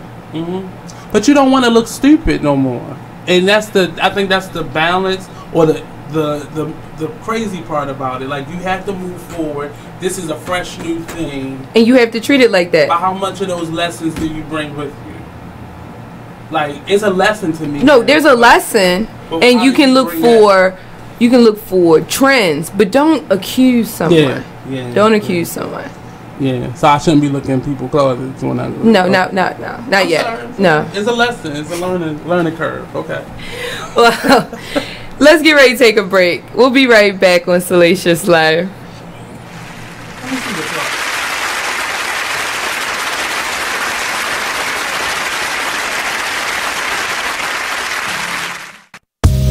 But you don't want to look stupid no more. And I think that's the balance, or the crazy part about it. Like, you have to move forward. This is a fresh new thing, and you have to treat it like that. But how much of those lessons do you bring with you? Like, it's a lesson to me. No, there's a lesson, and you can look for trends, but don't accuse someone. Don't accuse someone. Yeah, so I shouldn't be looking at people's clothes when I No, not yet. No, it's a lesson. It's a learning curve. Okay. Well, Let's get ready to take a break. We'll be right back on Salacious Live.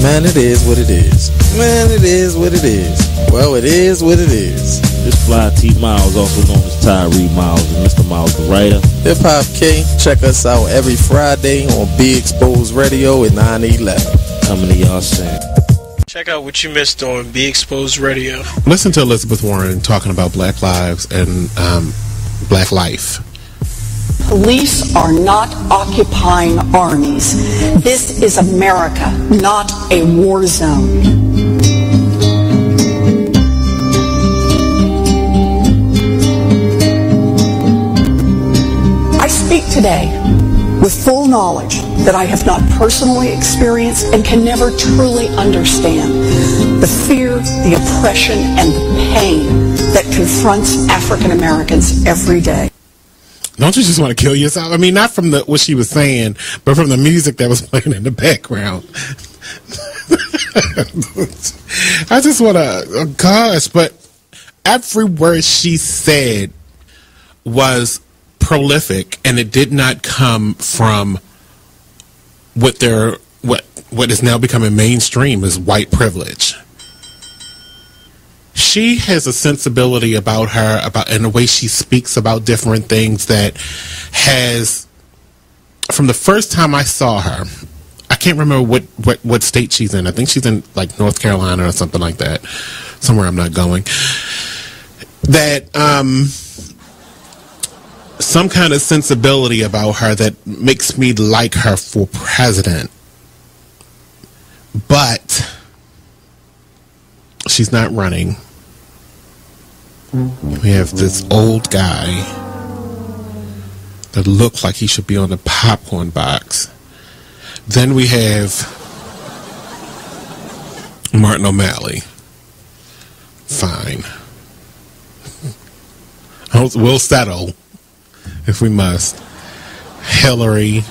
Man, it is what it is. Man, it is what it is. Well, it is what it is. This fly T Miles, also known as Tyree Miles, and Mr. Miles the writer. Hip Hop K, check us out every Friday on Be Exposed Radio at 9/11. Coming to y'all soon. Check out what you missed on Be Exposed Radio. Listen to Elizabeth Warren talking about Black lives and Black life. Police are not occupying armies. This is America, not a war zone. I speak today with full knowledge that I have not personally experienced and can never truly understand the fear, the oppression, and the pain that confronts African Americans every day. Don't you just want to kill yourself? I mean, not from what she was saying, but from the music that was playing in the background. I just want to, oh gosh, but every word she said was prolific, and it did not come from what is now becoming mainstream as white privilege. She has a sensibility about her, and the way she speaks about different things that has, from the first time I saw her, I can't remember what state she's in. I think she's in like North Carolina or something like that, somewhere I'm not going. That some kind of sensibility about her that makes me like her for president. But she's not running. We have this old guy that looks like he should be on the popcorn box. Then we have Martin O'Malley. Fine. We'll settle if we must. Hillary,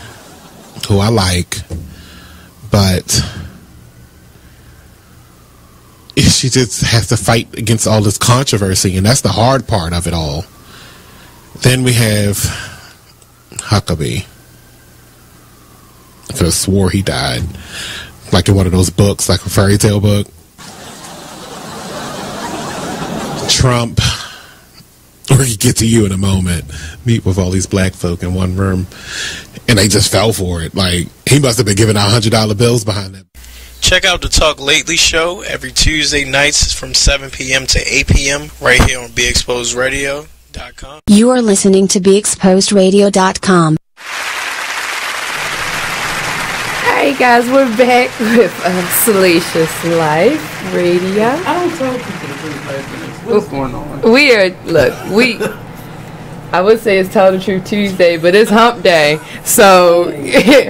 who I like, but she just has to fight against all this controversy, and that's the hard part of it all. Then we have Huckabee. I could have swore he died, like in one of those books, like a fairy tale book. Trump, we're gonna get to you in a moment. Meet with all these black folk in one room, and they just fell for it. Like, he must have been giving out $100 bills behind that. Check out the Talk Lately show every Tuesday nights from 7 p.m. to 8 p.m. right here on BeExposedRadio.com. You are listening to BeExposedRadio.com. Alright guys, we're back with Salacious Live Radio. I don't tell people to do this. What's going on? I would say it's Tell the Truth Tuesday, but it's Hump Day. So,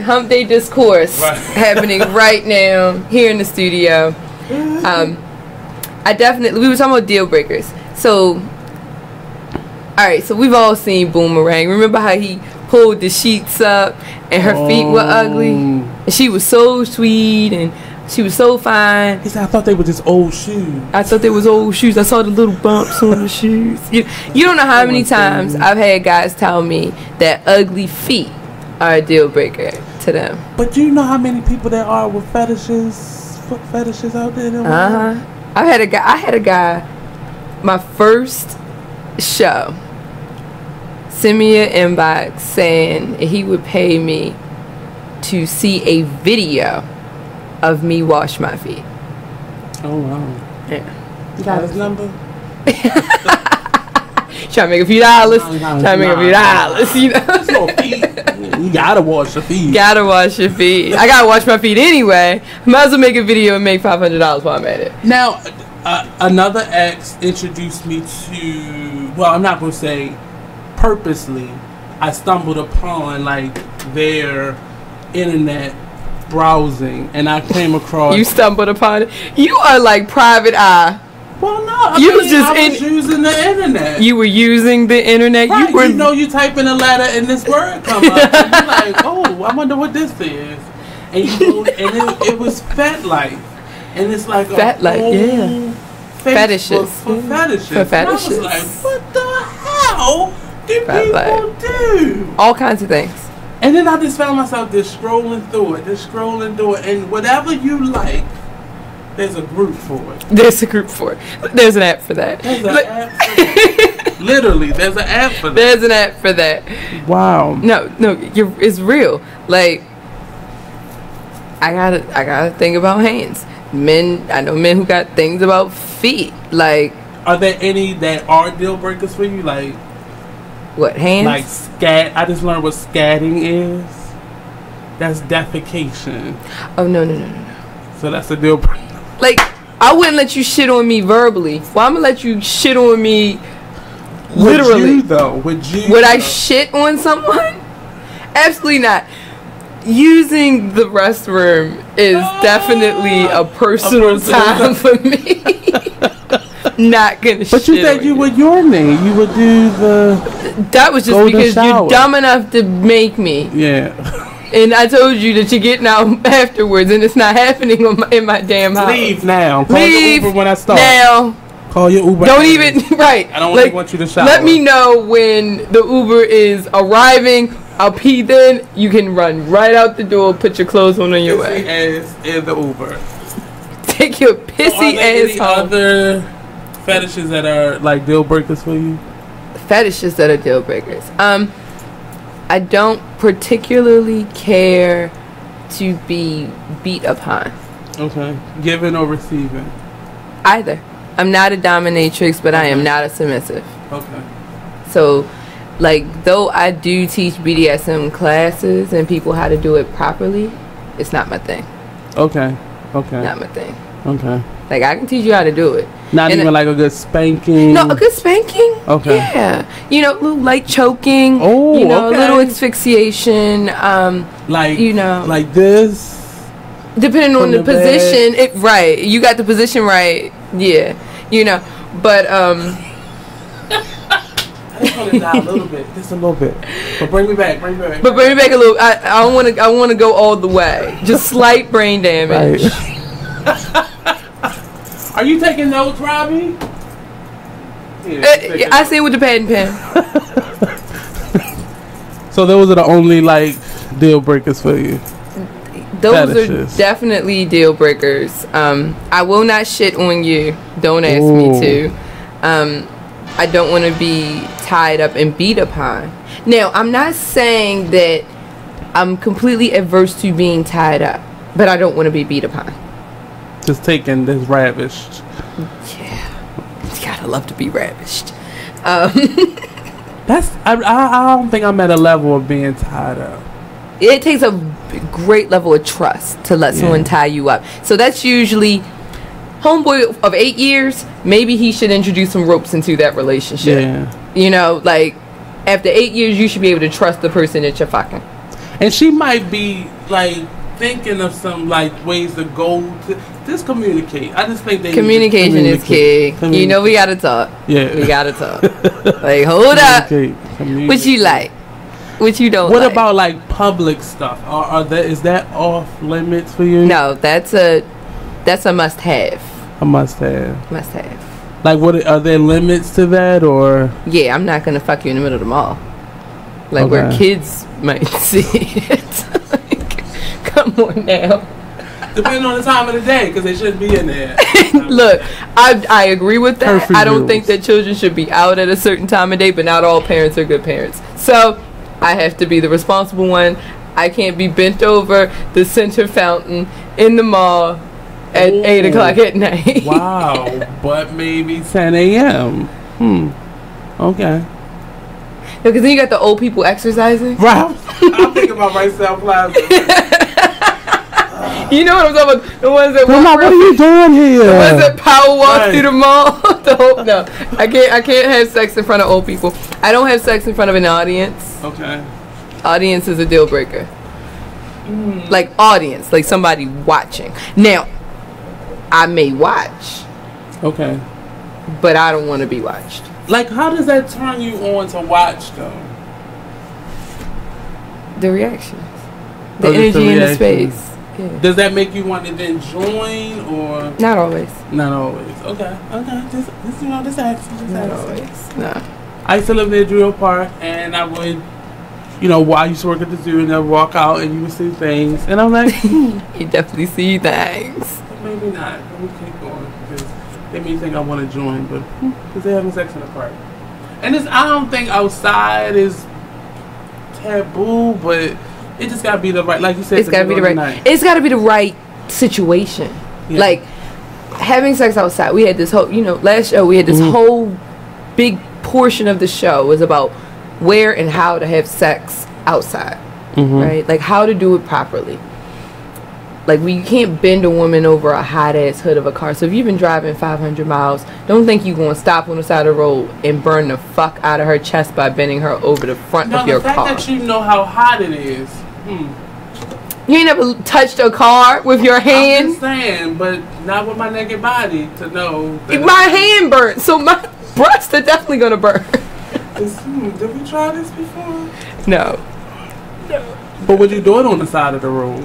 Hump Day discourse happening right now here in the studio. We were talking about Dealbreakers. So, alright, so we've all seen Boomerang. Remember how he pulled the sheets up and her feet were ugly? And she was so sweet and she was so fine. He said, I thought they were just old shoes. I thought they was old shoes. I saw the little bumps on the shoes. You don't know how many times I've had guys tell me that ugly feet are a deal breaker to them. But do you know how many people there are with fetishes, foot fetishes out there? I had a guy, my first show, send me an inbox saying he would pay me to see a video of me wash my feet. Oh wow! Yeah. You got his number? Trying to make a few dollars. You know. You gotta wash your feet. Gotta wash your feet. I gotta wash my feet anyway. Might as well make a video and make $500 while I'm at it. Now, another ex introduced me to. Well, I'm not gonna say purposely. I stumbled upon like their internet browsing, and I came across. You stumbled upon it. You are like private eye. Well, no, I was using the internet. You were using the internet. Right. You type in a letter and this word come up, and you're like, oh, I wonder what this is. And you go, and it was Fat Life, and it's like fetishes. For fetishes. For fetishes. And I was like, what the hell do people do? All kinds of things. And then I just found myself just scrolling through it, and whatever you like, there's a group for it. There's a group for it. There's an app for that. There's an app for that. Literally, there's an app for that. There's an app for that. Wow. No, it's real. Like, I gotta think about hands. I know men who got things about feet. Like, are there any that are deal breakers for you? Like, what, hands? Like scat. I just learned what scatting is. That's defecation. Oh no. So that's a deal breaker. Like, I wouldn't let you shit on me verbally. Well, I'm gonna let you shit on me literally. Would I shit on someone? Absolutely not. Using the restroom is definitely a personal time for me. Not gonna shit. But you said you would urinate. You would do the. That was just because you're dumb enough to make me. Yeah. And I told you that you're getting out afterwards, and it's not happening in my damn house. Leave now. Call Leave your Uber when I start. now. Call your Uber. Don't even right. I don't really want you to shower. Let me know when the Uber is arriving. I'll pee. Then you can run right out the door. Put your clothes on your way. Ass in the Uber. Take your pissy ass home. Other fetishes that are like deal breakers for you? Fetishes that are deal breakers. I don't particularly care to be beat upon. Okay. Giving or receiving? Either. I'm not a dominatrix, but I am not a submissive. Okay. So, like, though I do teach BDSM classes and people how to do it properly, it's not my thing. Okay. Not my thing. Okay. Like, I can teach you how to do it. Not even like a good spanking? No, a good spanking? Okay. Yeah. You know, a little light choking. Oh, you know, okay. a little asphyxiation. Like, you know. Like this? Depending on the position. Right. You got the position right. Yeah. You know. But, I just want to die a little bit. Just a little bit. But bring me back. Bring me back. But bring me back a little. I want to go all the way. Just slight brain damage. Right. Are you taking notes, Robbie? I say with the pad and pen. So those are the only like deal breakers for you. Those fetishes. Are definitely deal breakers. I will not shit on you. Don't ask me to. I don't want to be tied up and beat upon. Now, I'm not saying that I'm completely averse to being tied up, but I don't want to be beat upon. Just taking this ravished. Yeah. You gotta love to be ravished. That's I don't think I'm at a level of being tied up. It takes a great level of trust to let someone tie you up. So that's usually homeboy of 8 years. Maybe he should introduce some ropes into that relationship. Yeah. You know, like after 8 years, you should be able to trust the person that you're fucking. And she might be like thinking of some like ways to go to just communicate. I just think communication is key. You know, we gotta talk. Yeah, we gotta talk. Like, hold up. What you like? What you don't What like? about like public stuff? Is that off limits for you? No, that's a must have. A must have. Must have. Like, what are there limits to that, or? Yeah, I'm not gonna fuck you in the middle of the mall. Like where kids might see it. Like, come on now. Depending on the time of the day, because they shouldn't be in there. Look, I agree with that. Curfew I don't rules. think that children should be out at a certain time of day, but not all parents are good parents. So I have to be the responsible one. I can't be bent over the center fountain in the mall at 8 o'clock at night. Wow. But maybe 10 a.m. Okay. Because then you got the old people exercising. Right. I'm thinking about myself Plaza. You know what I'm talking about? The ones that Grandma, what are you doing here? The ones that power walk through the mall. No, I can't have sex in front of old people. I don't have sex in front of an audience. Okay. Audience is a deal breaker. Like audience, like somebody watching. Now, I may watch. Okay. But I don't want to be watched. Like, how does that turn you on to watch, though? The reactions. The energy in the space. Yeah. Does that make you want to then join or? Not always. Not always. Okay. Just accent. Not always. No. I used to live near Drill Park, and I would, I used to work at the zoo, and I'd walk out, and you would see things, and I'm like, You definitely see things. Maybe not. Let me keep going because they may think I want to join, but because they're having sex in the park, and I don't think outside is taboo, but it just gotta be the right, like you said. It's gotta be the right. Night. It's gotta be the right situation. Yeah. Like having sex outside. We had this whole, last show we had this whole big portion of the show was about where and how to have sex outside, right? Like how to do it properly. Like you can't bend a woman over a hot ass hood of a car. So if you've been driving 500 miles, don't think you're going to stop on the side of the road and burn the fuck out of her chest by bending her over the front of your car. The fact that you know how hot it is. You ain't never touched a car with your hand? I'm just saying, but not with my naked body to know. My hand burnt, so my breasts are definitely going to burn. Did we try this before? No. But would you do it on the side of the road?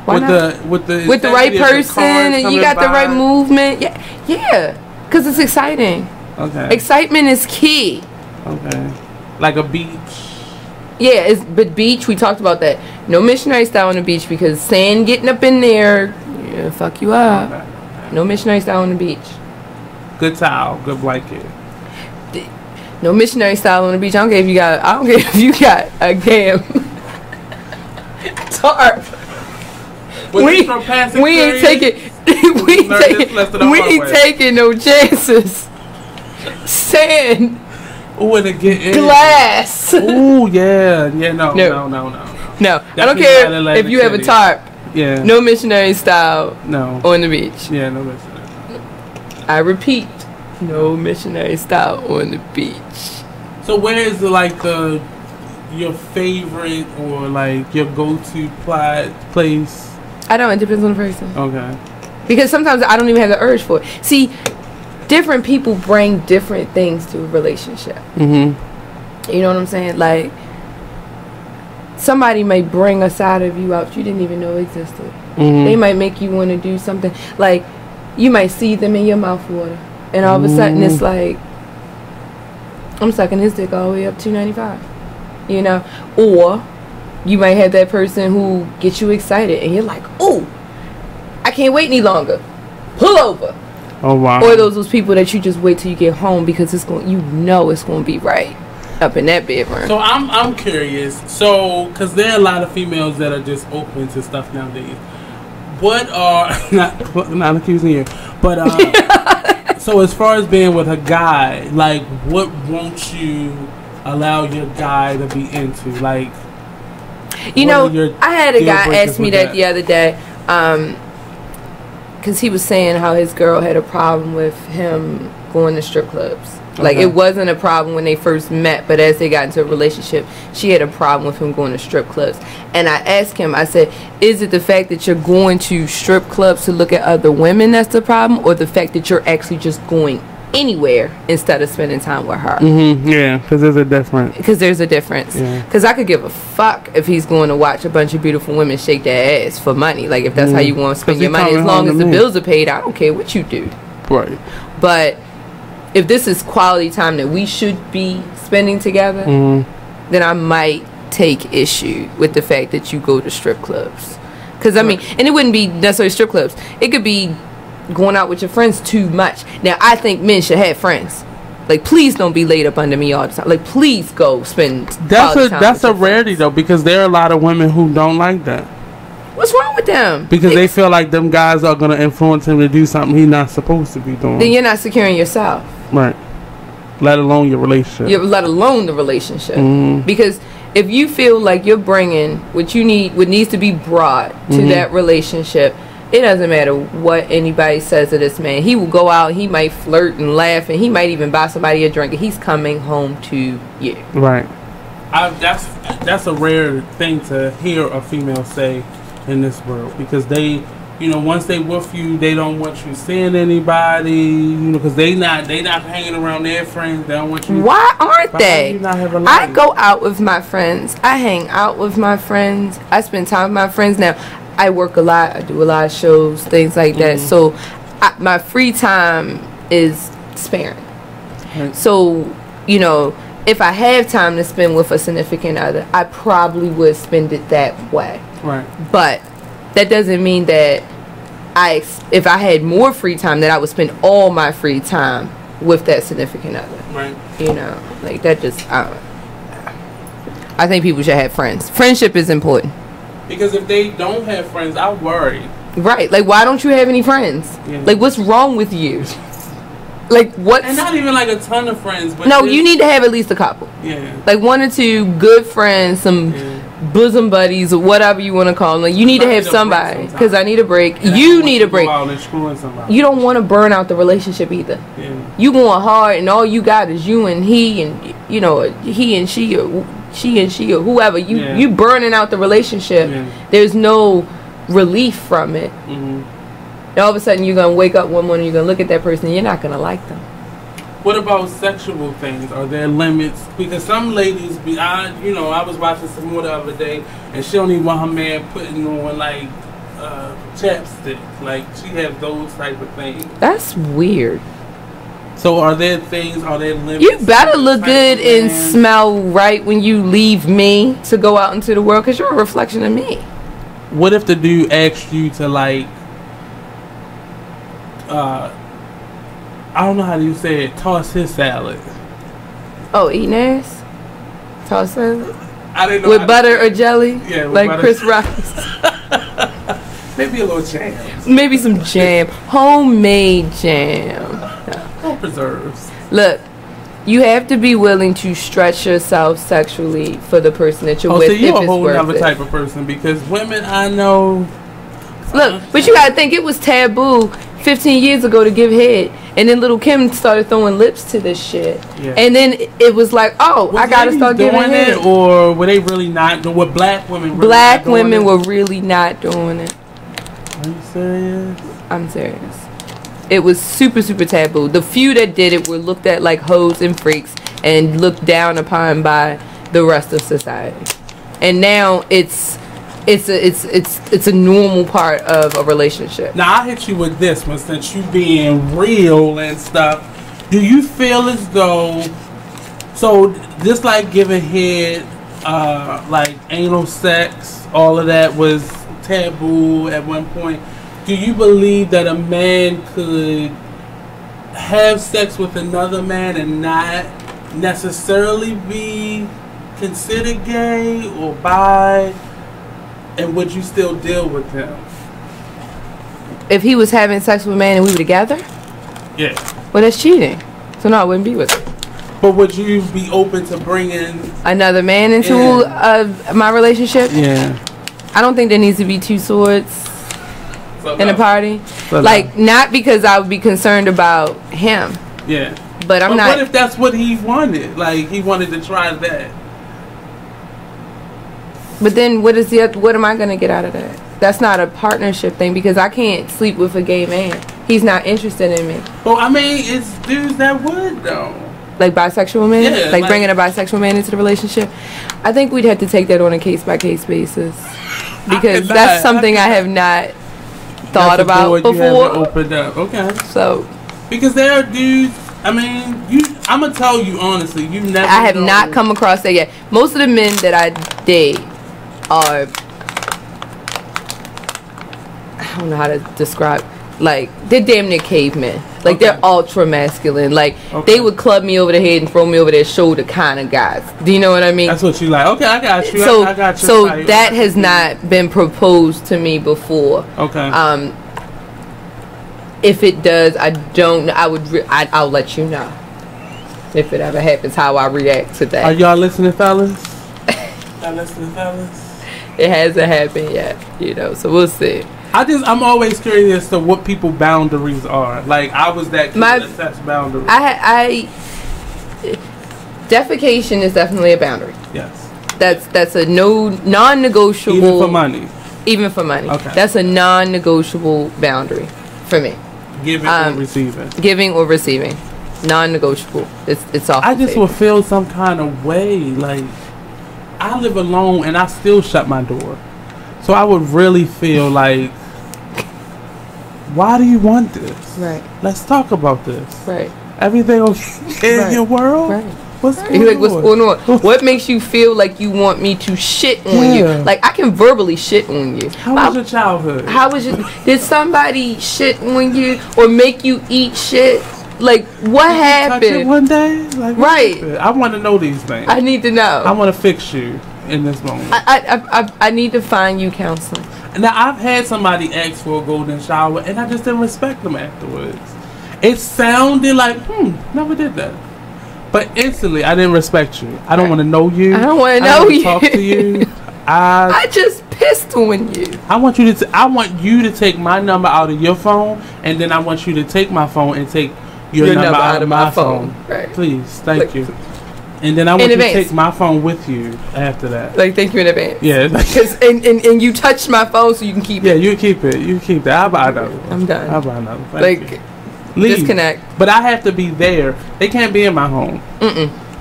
Why not? With the right person and you got the right movement. Yeah. Because it's exciting. Okay. Excitement is key. Okay. Like a beach. Yeah, but beach, we talked about that. No missionary style on the beach because sand getting up in there, fuck you up. Okay. No missionary style on the beach. Good towel, good blanket. No missionary style on the beach. I don't care if you got a damn tarp. We ain't taking no chances. Sand. Ooh, and get in. Glass. Ooh, yeah, no. No, I don't care if you have a tarp. Yeah. No missionary style. No. On the beach. Yeah, no missionary style. I repeat, no missionary style on the beach. So where is your favorite or like your go-to place? I don't. It depends on the person. Okay. Because sometimes I don't even have the urge for it. See, different people bring different things to a relationship. Mm-hmm. You know what I'm saying? Like, somebody may bring a side of you out you didn't even know existed. Mm-hmm. They might make you want to do something. Like, you might see them in your mouth water. And all of a sudden it's like, I'm sucking his dick all the way up $2.95. Or you might have that person who gets you excited and you're like, oh, I can't wait any longer. Pull over. Oh wow. Or those people that you just wait till you get home because it's going to be right up in that bedroom. So I'm curious. So because there are a lot of females that are just open to stuff nowadays. What are not accusing you, but so as far as being with a guy, like what won't you allow your guy to be into? Like, I had a guy ask me that the other day. Because he was saying how his girl had a problem with him going to strip clubs. Okay. Like, it wasn't a problem when they first met, but as they got into a relationship, she had a problem with him going to strip clubs. And I asked him, I said, is it the fact that you're going to strip clubs to look at other women that's the problem, or the fact that you're actually just going anywhere instead of spending time with her? Mm-hmm. Yeah, because there's a difference. Because I could give a fuck if he's going to watch a bunch of beautiful women shake their ass for money. Like, if that's how you want to spend your money, as long as the bills are paid, I don't care what you do. Right. But if this is quality time that we should be spending together, then I might take issue with the fact that you go to strip clubs. Because, I mean, and it wouldn't be necessarily strip clubs. It could be going out with your friends too much. Now, I think men should have friends. Like, please don't be laid up under me all the time. Like, please go spend That's a rarity, though, because there are a lot of women who don't like that. What's wrong with them? Because they feel like them guys are going to influence him to do something he's not supposed to be doing. Then you're not securing yourself. Right. Let alone your relationship. Let alone the relationship. Because if you feel like you're bringing what needs to be brought to that relationship, it doesn't matter what anybody says to this man. He will go out, he might flirt and laugh, and he might even buy somebody a drink, and he's coming home to you. Right. That's a rare thing to hear a female say in this world, because they, once they with you, they don't want you seeing anybody, because they not hanging around their friends. They don't want you. Why aren't they? I go out with my friends. I hang out with my friends. I spend time with my friends. Now, I work a lot. I do a lot of shows, things like that. So my free time is sparing. So, you know, if I have time to spend with a significant other, I probably would spend it that way. Right. But that doesn't mean that if I had more free time, that I would spend all my free time with that significant other. Right. You know, like that just, I think people should have friends. Friendship is important. Because if they don't have friends, I worry. Right. Like, why don't you have any friends? Yeah. Like, what's wrong with you? Like, what? And not even like a ton of friends. But No, you need to have at least a couple. Yeah. Like 1 or 2 good friends, some bosom buddies, or whatever you want to call them. Like, you need to have somebody. Because I need a break. You need a break. You don't want to burn out the relationship either. Yeah. You going hard, and all you got is you and he, and you know, he and she, or she and she, or whoever. You burning out the relationship. Yeah. There's no relief from it. And all of a sudden, you're gonna wake up one morning, you're gonna look at that person, and you're not gonna like them. What about sexual things? Are there limits? Because some ladies I was watching some more the other day, and she don't even want her man putting on like chapstick. Like, she has those type of things. That's weird. So are there limits? You better look good and smell right when you leave me to go out into the world, because you're a reflection of me. What if the dude asked you to, like, I don't know how you say it, toss his salad? Oh, eating ass? Toss salad? I didn't know. With butter or jelly? Yeah, with like butter. Chris Rock. Maybe a little jam. Maybe some jam. Homemade jam. No preserves. Look, you have to be willing to stretch yourself sexually for the person that you're with. So you're if a whole it's other worth it. type of person, because women I know. Look, but you gotta think, it was taboo 15 years ago to give head, and then Little Kim started throwing lips to this shit, and then it was like, oh, I gotta start giving doing head. it, or were they really not doing what black women? Really Black not doing women it? were really not doing it. Are you serious? I'm serious. It was super, super taboo. The few that did it were looked at like hoes and freaks and looked down upon by the rest of society. And now it's a normal part of a relationship. Now I hit you with this one, since you being real and stuff. Do you feel as though, so just like giving head, like anal sex, all of that was taboo at one point? Do you believe that a man could have sex with another man and not necessarily be considered gay or bi? And would you still deal with him? If he was having sex with a man and we were together? Yeah. Well, that's cheating. So no, I wouldn't be with him. But would you be open to bringing another man into my relationship? Yeah. I don't think there needs to be two swords in a party. Like, not because I would be concerned about him. Yeah. But I'm not. What if that's what he wanted? Like, he wanted to try that. But then what am I going to get out of that? That's not a partnership thing, because I can't sleep with a gay man. He's not interested in me. Well, I mean, it's dudes that would, though. Like bisexual men? Yeah, like bringing a bisexual man into the relationship? I think we'd have to take that on a case-by-case basis. Because that's something I have not thought about before. You haven't opened up. Okay. So. Because there are dudes, I mean, I'm going to tell you honestly, you never I have not come across that yet. Most of the men that I date are, I don't know how to describe, like, they're damn near cavemen. Like, they're ultra masculine. Like, they would club me over the head and throw me over their shoulder kind of guys. Do you know what I mean? That's what you like. Okay, I got you. So, I got you. So that has not been proposed to me before. Okay. If it does, I'll let you know. If it ever happens, how I react to that. Are y'all listening, fellas? Y'all listening, fellas? It hasn't happened yet, you know, so we'll see. I'm always curious as to what people's boundaries are. Like, I was that kid that sets boundaries. Defecation is definitely a boundary. Yes. That's a non-negotiable. Even for money. Even for money. Okay. That's a non-negotiable boundary for me. Giving or receiving. Giving or receiving. Non-negotiable. It's off. I just would feel some kind of way. Like, I live alone and I still shut my door. So I would really feel like, why do you want this? Right. Let's talk about this. Right. Everything okay in your world? Right. What's going You're like, on? what's going on? What makes you feel like you want me to shit on you? Like, I can verbally shit on you. How was your childhood? How was your... Did somebody shit on you or make you eat shit? Like, what happened? Touch it one day? Like, right. I want to know these things. I need to know. I want to fix you in this moment. I need to find you counseling. Now, I've had somebody ask for a golden shower, and I just didn't respect them afterwards. It sounded like, never did that. But instantly, I didn't respect you. I don't want to know you. I don't want to know you. Talk to you. I just pissed on you. I want you to. I want you to take my number out of your phone, and then I want you to take my phone and take your number out of my phone. Right. Please, thank you. And then I want you to take my phone with you after that. Like, thank you in advance. Yeah. and you touched my phone so you can keep it. Yeah, you keep it. You keep that. I'll buy another one. I'm done. I'll buy another one. Thank you. Leave. Disconnect. But I have to be there. They can't be in my home.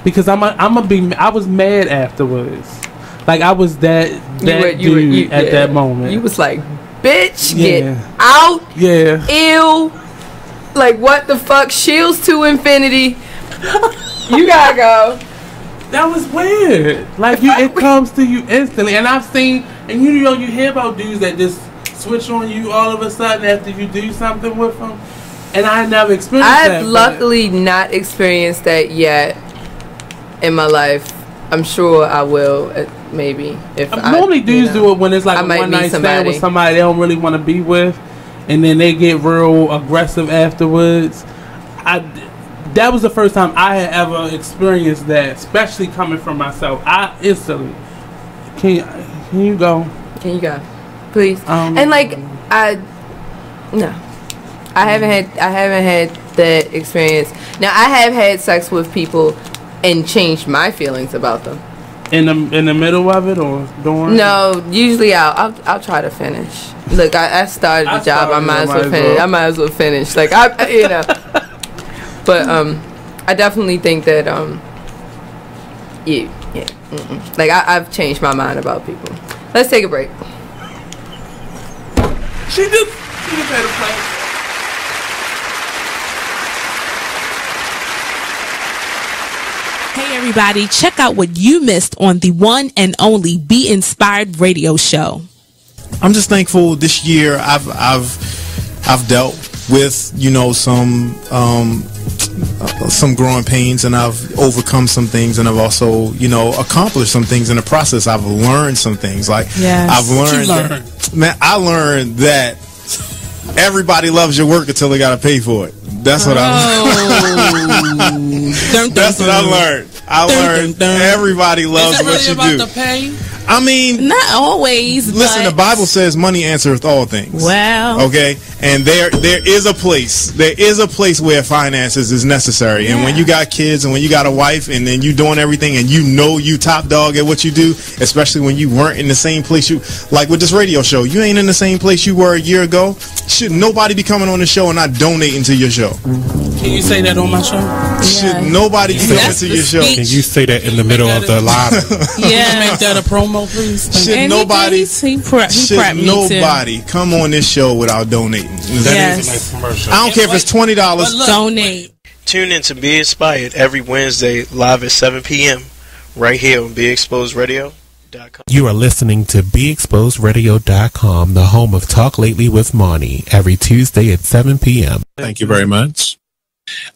Because I was mad afterwards. Like, I was that dude at that moment. You was like, bitch, get out. Yeah. Ew. Like, what the fuck? Shields to infinity. You gotta go. That was weird. Like, it comes to you instantly. And I've seen, and you know, you hear about dudes that just switch on you all of a sudden after you do something with them. And I never experienced that. I've luckily not experienced that yet in my life. I'm sure I will, maybe. If normally dudes do it when it's like a one night stand with somebody they don't really want to be with, and then they get real aggressive afterwards. That was the first time I had ever experienced that, especially coming from myself. I instantly can you go? Can you go, please? And like no. I haven't had that experience. Now I have had sex with people and changed my feelings about them. In the middle of it or during? No, usually I'll try to finish. Look, I started the job. I might as well finish. I might as well finish. Like you know. But I definitely think that like I've changed my mind about people. Let's take a break. She just had a play. Hey everybody, check out what you missed on the one and only Be Inspired radio show. I'm just thankful this year I've dealt with, you know, some growing pains, and I've overcome some things, and I've also, you know, accomplished some things in the process. I've learned some things. Like I've learned I learned that everybody loves your work until they got to pay for it. That's what That's what I learned. I learned everybody loves what you do. The pay? I mean, not always. Listen, the Bible says money answereth all things. Well, okay, and there is a place. There is a place where finances is necessary. And when you got kids and when you got a wife and then you doing everything and you know you top dog at what you do, especially when you weren't in the same place you, like with this radio show, you ain't in the same place you were a year ago. Should nobody be coming on the show and not donating to your show? Can you say that on my show? Should nobody be coming to your show? Can you say that in the middle of the live? Yeah, make that a promo, please. Should nobody come on this show without donating? That is a nice commercial. I don't care if it's $20. Donate. Tune in to Be Inspired every Wednesday live at 7 p.m. right here on BeExposedRadio.com. You are listening to BeExposedRadio.com, the home of Talk Lately with Monty, every Tuesday at 7 p.m. Thank you very much.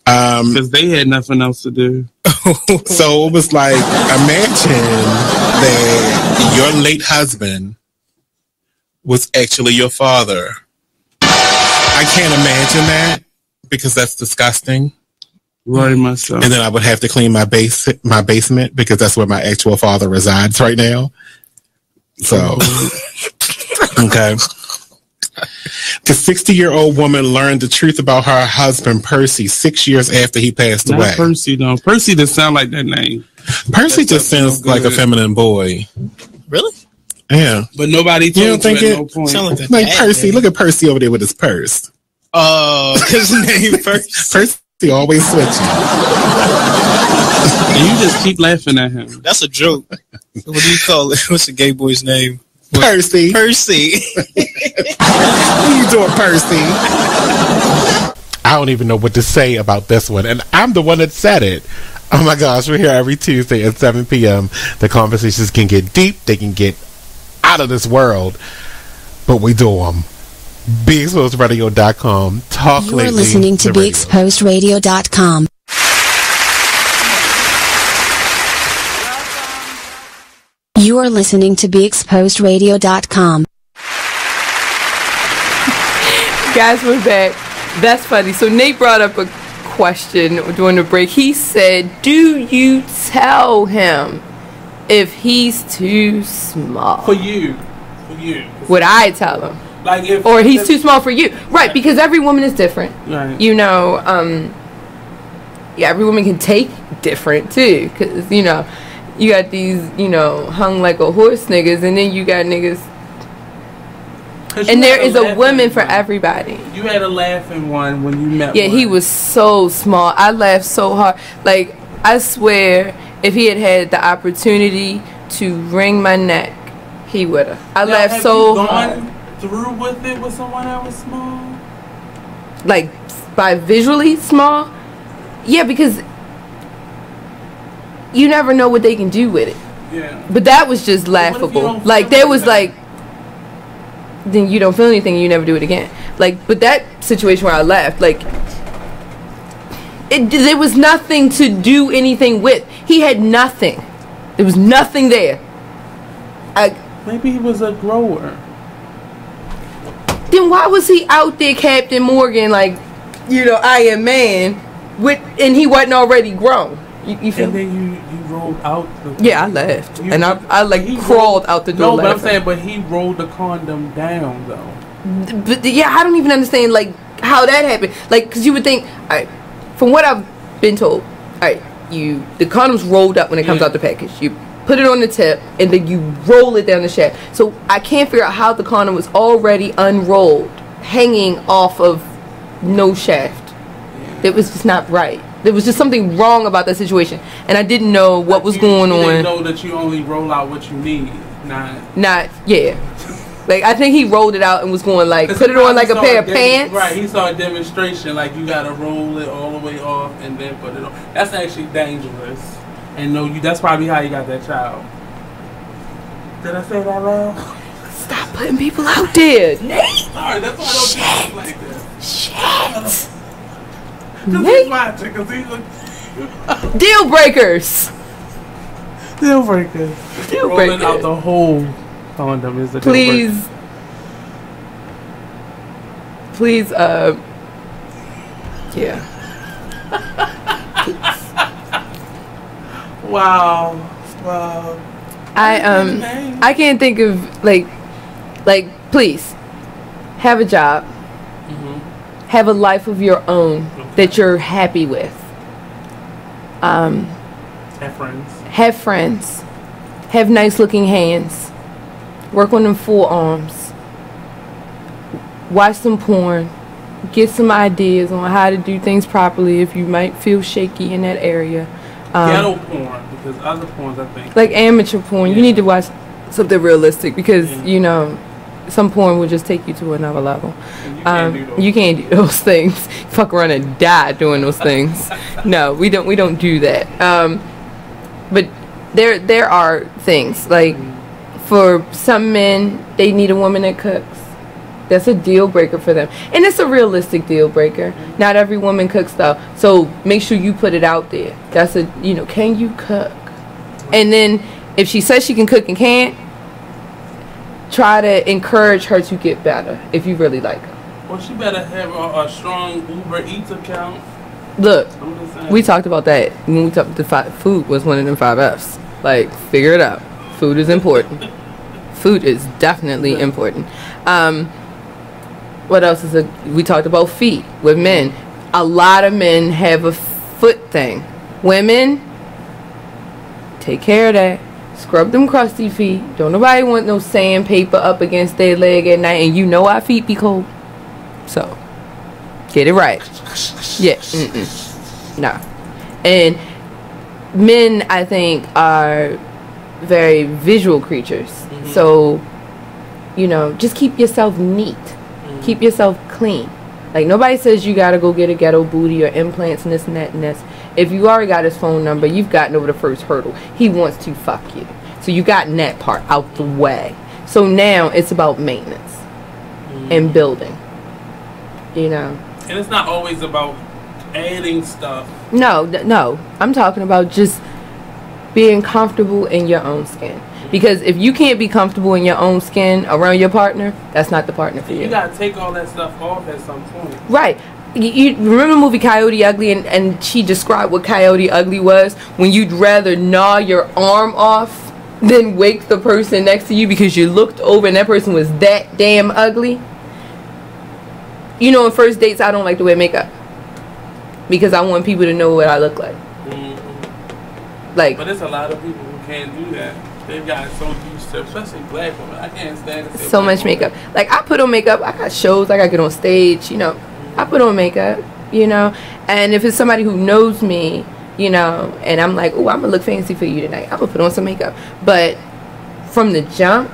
Because they had nothing else to do. So it was like, imagine that your late husband was actually your father. I can't imagine that because that's disgusting. Very much so. And then I would have to clean my basement because that's where my actual father resides right now. So, okay. The 60-year-old woman learned the truth about her husband, Percy, 6 years after he passed away. Not Percy, though. Percy doesn't sound like that name. Percy just sounds like a feminine boy. Really? Yeah. But nobody told you don't think you it? at no point. Sound like Percy. Man. Look at Percy over there with his purse. His name Percy always switching. And you just keep laughing at him. That's a joke. What do you call it? What's the gay boy's name? Percy. Percy. What are you doing, Percy? I don't even know what to say about this one, and I'm the one that said it. Oh my gosh, we're here every Tuesday at 7 p.m. The conversations can get deep, they can get out of this world, but we do them. BeExposedRadio.com. Talk You lately. are listening to BeExposedRadio.com. You are listening to BeExposedRadio.com. Guys, we're back. That's funny. So Nate brought up a question during the break. He said, do you tell him if he's too small? For you. Would I tell him? Like if, or he's too small for you. Right, because every woman is different. Right. You know, yeah, every woman can take different too. Because, you know, you got these, you know, hung like a horse niggas, and then you got niggas. And there is a woman for everybody. You had a laughing one when you met. Yeah, he was so small. I laughed so hard. Like, I swear, if he had had the opportunity to wring my neck, he would have. I laughed so hard. Through with it with someone that was small? Like, by visually small? Yeah, because you never know what they can do with it. Yeah. But that was just laughable. Like, there was like, then you don't feel anything and you never do it again. Like, but that situation where I laughed, like, there was nothing to do anything with. He had nothing. There was nothing there. Maybe he was a grower. Then why was he out there, Captain Morgan, like, you know, Iron Man, and he wasn't already grown? You feel? And then you rolled out the... Yeah, I laughed. And I like crawled out the door. No, but I'm saying, but he rolled the condom down, though. But yeah, I don't even understand, like, how that happened. Like, because you would think, from what I've been told, the condom's rolled up when it comes out the package. You put it on the tip, and then you roll it down the shaft. So I can't figure out how the condom was already unrolled, hanging off of no shaft. It was just not right. There was just something wrong about that situation, and I didn't know what was going on. You didn't know that you only roll out what you need, not yeah. Like, I think he rolled it out and was going like, put it on like a pair of pants. Right, he saw a demonstration, like you gotta roll it all the way off and then put it on. That's actually dangerous. And no, that's probably how you got that child. Did I say that wrong? Stop putting people out there, Nate. Sorry, that's why I don't do like this. Shit. He's watching, because he's like... Dealbreakers. Rolling out the whole condom is the Please, yeah. Wow. I can't think of like please have a job, have a life of your own that you're happy with. Have friends, have nice looking hands, work on them forearms, watch some porn, get some ideas on how to do things properly if you might feel shaky in that area. Ghetto porn, because other porns, I think. Like amateur porn, you need to watch something realistic, because you know some porn will just take you to another level. You can't do those things. Fuck around and die doing those things. No, we don't do that. But there are things like, for some men, they need a woman that cooks. That's a deal breaker for them, and it's a realistic deal breaker. Not every woman cooks though, so make sure you put it out there. That's can you cook? And then if she says she can cook and can't, try to encourage her to get better if you really like her. Well, she better have a strong Uber Eats account. Look, we talked about that when we talked. Food was one of them 5 Fs. Like, figure it out. Food is important. Food is definitely important. What else is we talked about feet with men. A lot of men have a foot thing. Women, take care of that. Scrub them crusty feet. Don't nobody want no sandpaper up against their leg at night, and you know our feet be cold. So, get it right. Yeah. No. And men, I think, are very visual creatures. So you know, just keep yourself neat. Keep yourself clean. Like, nobody says you gotta go get a ghetto booty or implants and this and that and this. If you already got his phone number, you've gotten over the first hurdle. He wants to fuck you. So you gotten that part out the way. So now it's about maintenance and building. You know? And it's not always about adding stuff. No. I'm talking about just being comfortable in your own skin. Because if you can't be comfortable in your own skin around your partner, that's not the partner for you. You gotta take all that stuff off at some point. Right. You remember the movie Coyote Ugly, and she described what Coyote Ugly was? When you'd rather gnaw your arm off than wake the person next to you because you looked over and that person was that damn ugly. You know, on first dates, I don't like to wear makeup because I want people to know what I look like. Like, but there's a lot of people who can't do that. They've got so used to, especially black women. I can't stand it. So much makeup. Like, I put on makeup. I got shows. I got to get on stage. You know, I put on makeup. You know, and if it's somebody who knows me, you know, and I'm like, oh, I'm gonna look fancy for you tonight, I'm gonna put on some makeup. But from the jump,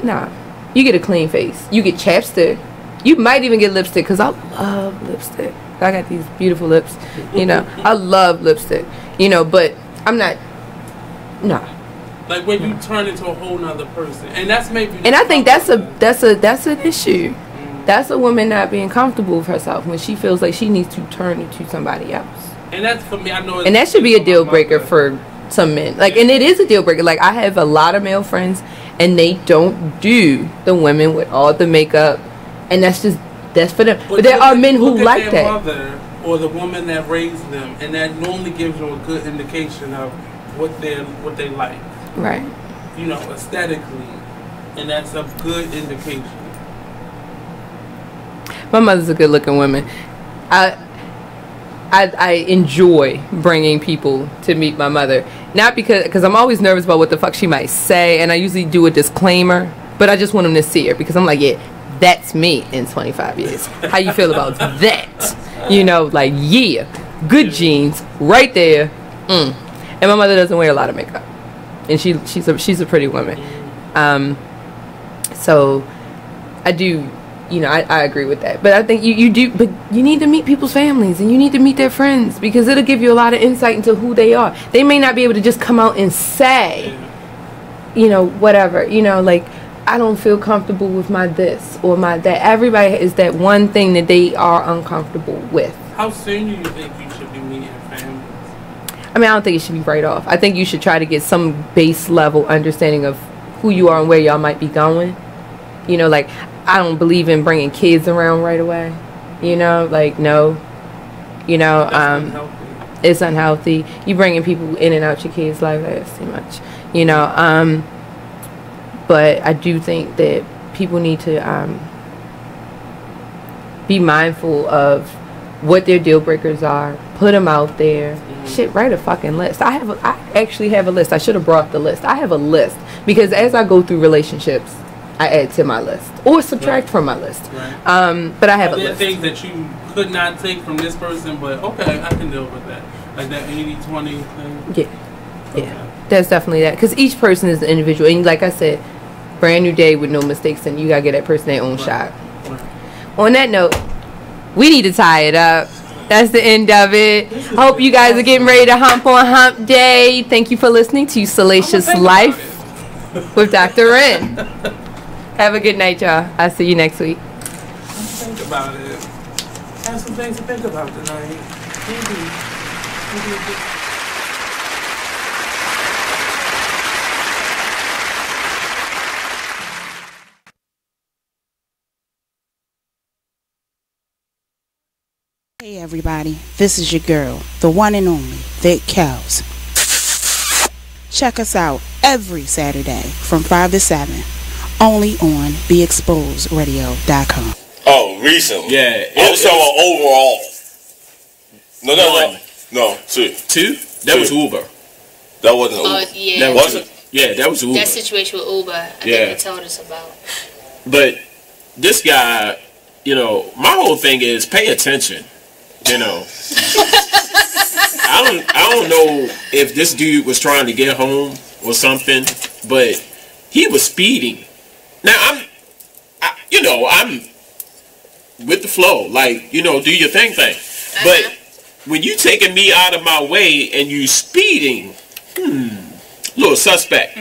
nah. You get a clean face. You get chapstick. You might even get lipstick because I love lipstick. I got these beautiful lips. You know, I love lipstick. You know, but I'm not. Nah. Like when you turn into a whole nother person, and that's maybe. And I think that's an issue. That's a woman not being comfortable with herself when she feels like she needs to turn into somebody else. And that's for me. I know. And that should be a deal breaker for some men. Like, and it is a deal breaker. Like, I have a lot of male friends, and they don't do the women with all the makeup, and that's for them. But there are men who like that. Mother or the woman that raised them, and that normally gives you a good indication of what they like. Right. You know, aesthetically, and that's a good indication. My mother's a good-looking woman. I enjoy bringing people to meet my mother. Not because I'm always nervous about what the fuck she might say, and I usually do a disclaimer, but I just want them to see her because I'm like, yeah, that's me in 25 years. How you feel about that? You know, like, yeah, good genes right there. And my mother doesn't wear a lot of makeup, and she's a pretty woman. So I do. You know, I agree with that. But I think you do, but you need to meet people's families and you need to meet their friends because it'll give you a lot of insight into who they are. They may not be able to just come out and say, you know, whatever. You know, like, I don't feel comfortable with my this or my that. Everybody is that one thing that they are uncomfortable with. How soon do you think you should be meeting families? I mean, I don't think it should be right off. I think you should try to get some base level understanding of who you are and where y'all might be going. You know, like, I don't believe in bringing kids around right away. You know, like, no. You know, it's unhealthy. You bringing people in and out your kids' life, that's too much. You know, but I do think that people need to be mindful of what their deal breakers are. Put them out there. Shit, write a fucking list. I actually have a list. I should have brought the list. I have a list because as I go through relationships, I add to my list or subtract from my list. Right. But I have a list. Things that you could not take from this person, but okay, I can deal with that. Like that 80-20 thing. Yeah, yeah, there's definitely that because each person is an individual, and like I said, brand new day with no mistakes, and you gotta get that person their own shot. Right. On that note, we need to tie it up. That's the end of it. I hope you guys are getting ready to hump on hump day. Thank you for listening to Salacious Life with Dr. Wren. Have a good night, y'all. I'll see you next week. Think about it. Have some things to think about tonight. Hey everybody, this is your girl, the one and only Thick Cows. Check us out every Saturday from 5 to 7. Only on BeExposedRadio.com. Oh, recently? Yeah. I was talking about overall. No, two. That was Uber. That wasn't Uber. Yeah. That wasn't. Yeah, that was Uber. That situation with Uber, I think they told us about. But this guy, you know, my whole thing is pay attention. You know, I don't know if this dude was trying to get home or something, but he was speeding. Now I'm with the flow, like, do your thing. But when you taking me out of my way and you speeding, little suspect.